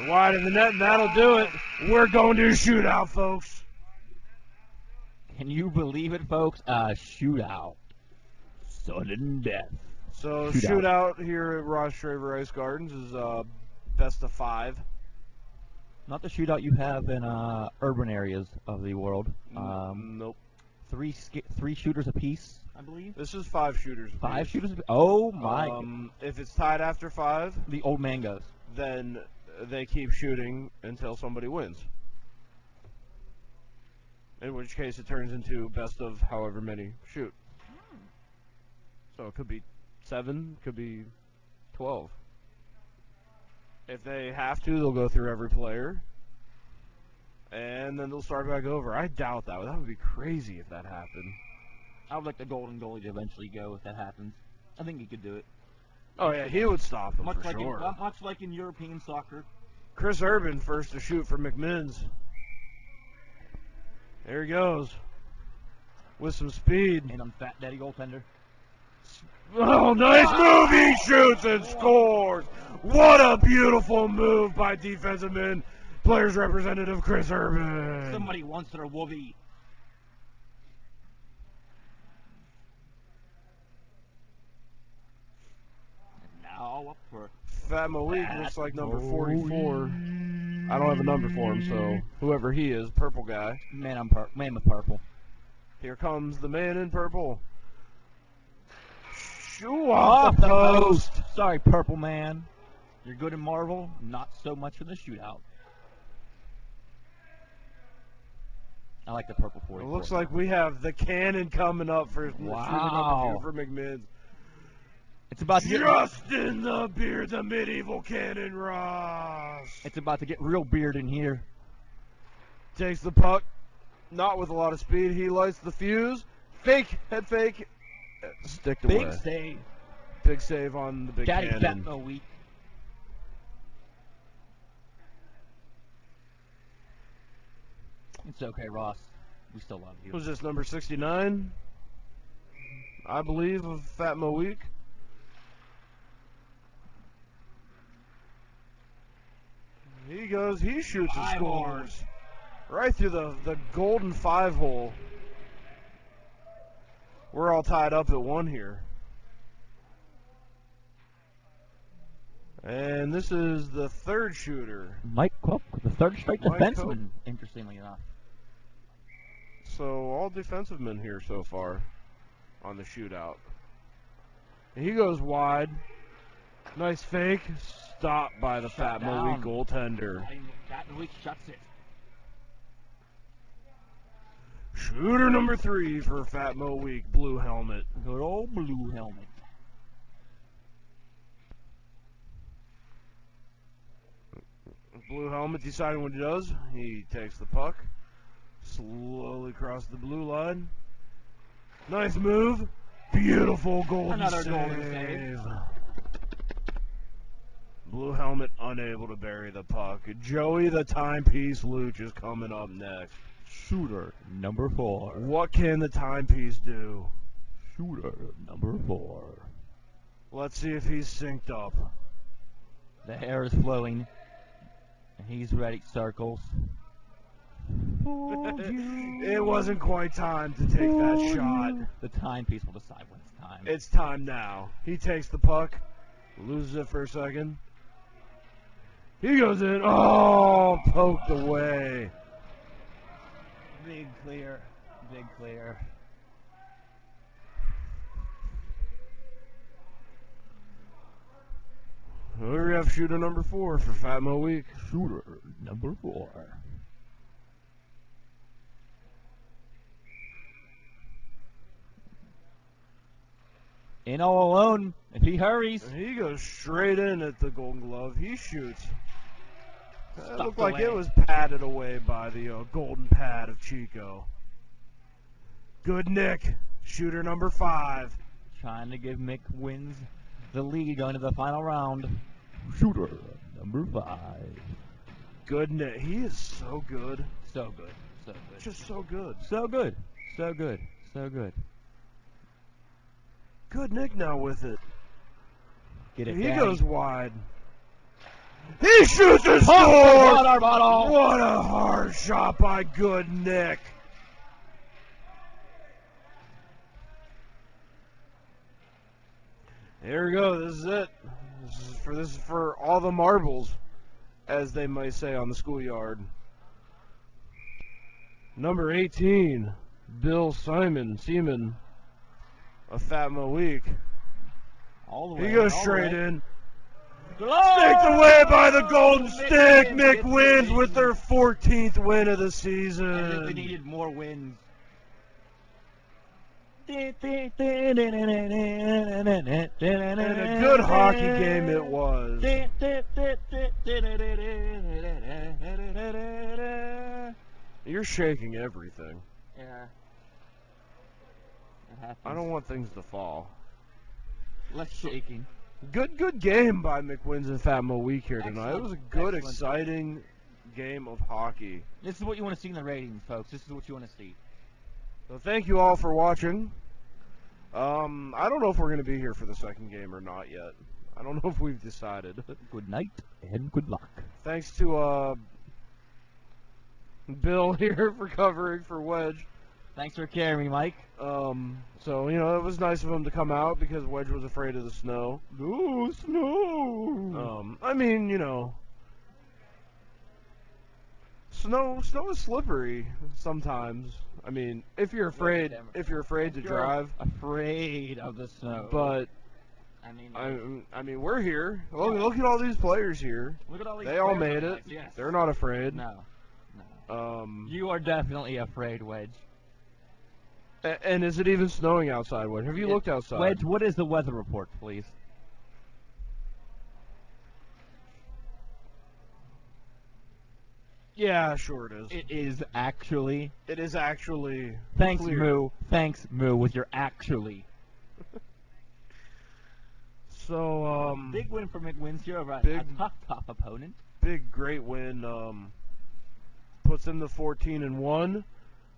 Wide in the net, and that'll do it. We're going to a shootout, folks. Can you believe it, folks? A shootout. Sudden death. So shootout here at Rostraver Ice Gardens is best of 5. Not the shootout you have in urban areas of the world. Nope. 3 shooters apiece, I believe. This is 5 shooters. 5 shooters apiece? Oh my! If it's tied after 5, the old man goes. Then they keep shooting until somebody wins. In which case it turns into best of however many shoot. So it could be 7, could be 12. If they have to, they'll go through every player. And then they'll start back over. I doubt that. That would be crazy if that happened. I would like the golden goalie to eventually go if that happens. I think he could do it. Oh, yeah, he would stop him for sure. Much like in European soccer. Chris Urban first to shoot for McMinn's. There he goes. With some speed. And I'm Fat Daddy goaltender. Oh, nice move. He shoots and scores. What a beautiful move by defensive man. Players representative Chris Urban. Somebody wants their woobie. And now up for Fat Moe looks like number 44. I don't have a number for him, so whoever he is, purple guy. Man with purple. Here comes the man in purple. Shoo off the post. Sorry, purple man. You're good in Marvel, not so much in the shootout. I like the purple 44. It looks like we have the cannon coming up for shooter number 2 for McMinn's. It's about to get in the beard, the medieval cannon Ross. It's about to get real beard in here. Takes the puck, not with a lot of speed. He lights the fuse. Fake, head fake. Sticked away. Big save. Big save on the big cannon. Fat Moe. It's okay, Ross. We still love you. Was this number 69? I believe, of Fat Mo Week. He goes, he shoots and scores. Right through the golden 5-hole. We're all tied up at 1 here. And this is the 3rd shooter. Mike Cook, the 3rd straight Mike defenseman, Cook. interestingly enough. So all defensive men here so far on the shootout. And he goes wide. Nice fake. Stopped by the Fat Mo Week goaltender. Fat Mo Week shuts it. Shooter number 3 for Fat Mo Week. Blue helmet. Good old blue helmet. Blue helmet deciding what he does. He takes the puck. Slowly across the blue line. Nice move. Beautiful golden Another save. golden save. Blue helmet unable to bury the puck. Joey the timepiece Luch is coming up next. Shooter number 4. What can the timepiece do? Shooter number 4. Let's see if he's synced up. The hair is flowing. And he's ready. Circles. It wasn't quite time to take that shot. The timepiece will decide when it's time. It's time now. He takes the puck. Loses it for a second. He goes in. Oh, poked away. Big clear. Big clear. We have shooter number 4 for Fat Mo Week. Shooter number 4. In all alone, if he hurries. And he goes straight in at the Golden Glove. He shoots. It looked like it was patted away by the golden pad of Chico. Good Nick. Shooter number 5. Trying to give McMinn's the lead going to the final round. Shooter number 5. Good Nick. He is so good. So good. So good. Just so good. So good. So good. So good. Good Nick now with it. Get it, He Daddy. goes wide. He shoots and scores! Water bottle! What a hard shot by Good Nick. Here we go. This is it. This is for all the marbles, as they might say on the schoolyard. Number 18, Bill Seaman, a Fat Mo Week. All the way. He goes all straight the way. in. Oh! Sticked away by the Golden Stick. McMinn's with their 14th win of the season. And they needed more wins. And a good hockey game it was. You're shaking everything. Yeah. It happens. I don't want things to fall. Less shaking. Good game by McMinn's and Fat Mo Week here tonight. Excellent. It was a good, Excellent. exciting game of hockey. This is what you want to see in the ratings, folks. This is what you want to see. So thank you all for watching. I don't know if we're going to be here for the second game or not yet. I don't know if we've decided. Good night and good luck. Thanks to Bill here for covering for Wedge. Thanks for carrying me, Mike. So, you know, it was nice of him to come out because Wedge was afraid of the snow. No snow. I mean, you know, snow is slippery sometimes. I mean, if you're afraid to drive. Afraid of the snow. But I mean, we're here. Look at all these players here. Look at all these They all players made on it. ice, yes. They're not afraid. No. You You are definitely afraid, Wedge. and is it even snowing outside, Wedge? Have you looked outside? Wedge, what is the weather report, please? Yeah, sure it is. It is actually. It is actually. Thanks, clear. Moo. Thanks, Moo, with your actually. So, Big win for McMinn's here over a big- tough opponent. big, great win. puts him to 14-1.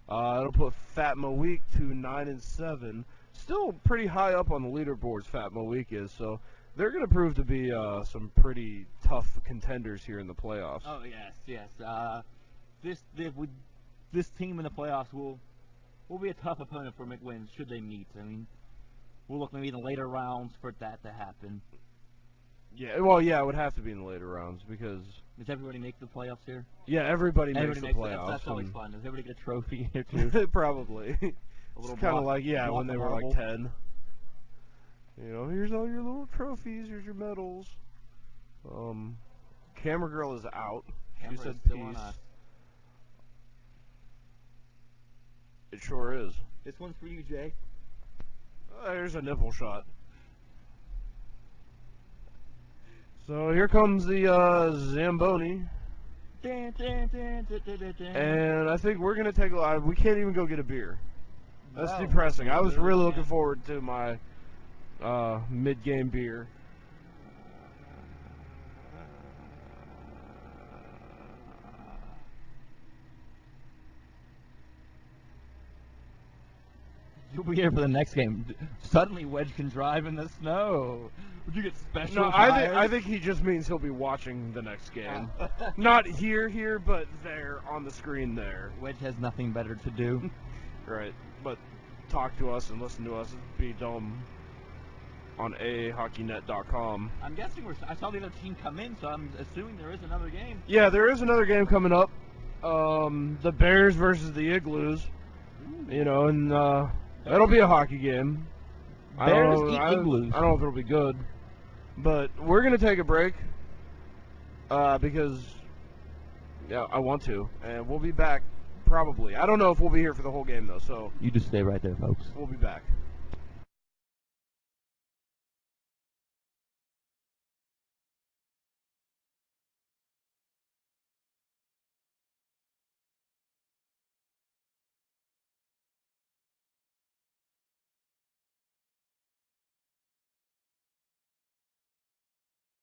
It'll put Fat Moweek to 9-7. Still pretty high up on the leaderboards, Fat Moweek is. So they're going to prove to be some pretty tough contenders here in the playoffs. Oh yes. This team in the playoffs will be a tough opponent for McMinn's should they meet. I mean, we'll look maybe in the later rounds for that to happen. Yeah, well, yeah, it would have to be in the later rounds because. Does everybody make the playoffs here? Yeah, everybody makes the playoffs. That's always fun. Does everybody get a trophy here too? Probably. It's kind of like when they were like 10. You know, here's all your little trophies. Here's your medals. Camera girl is out. She said peace. It sure is. This one's for you, Jay. There's a nipple shot. So here comes the Zamboni. And I think we're going to take a... We can't even go get a beer. That's depressing. I was really looking forward to my mid-game beer. You'll be here for the next game. Suddenly, Wedge can drive in the snow. Would you get special? No, I think he just means he'll be watching the next game. Not here, but there on the screen there. Wedge has nothing better to do. Right, but talk to us and listen to us. It'd be dumb on aahockeynet.com. I'm guessing I saw the other team come in, so I'm assuming there is another game. Yeah, there is another game coming up. The Bears versus the Igloos. Ooh. You know, and it'll be a hockey game. Bears eat Igloos. I don't know if it'll be good. But we're going to take a break because I want to. And we'll be back probably. I don't know if we'll be here for the whole game, though. So you just stay right there, folks. We'll be back.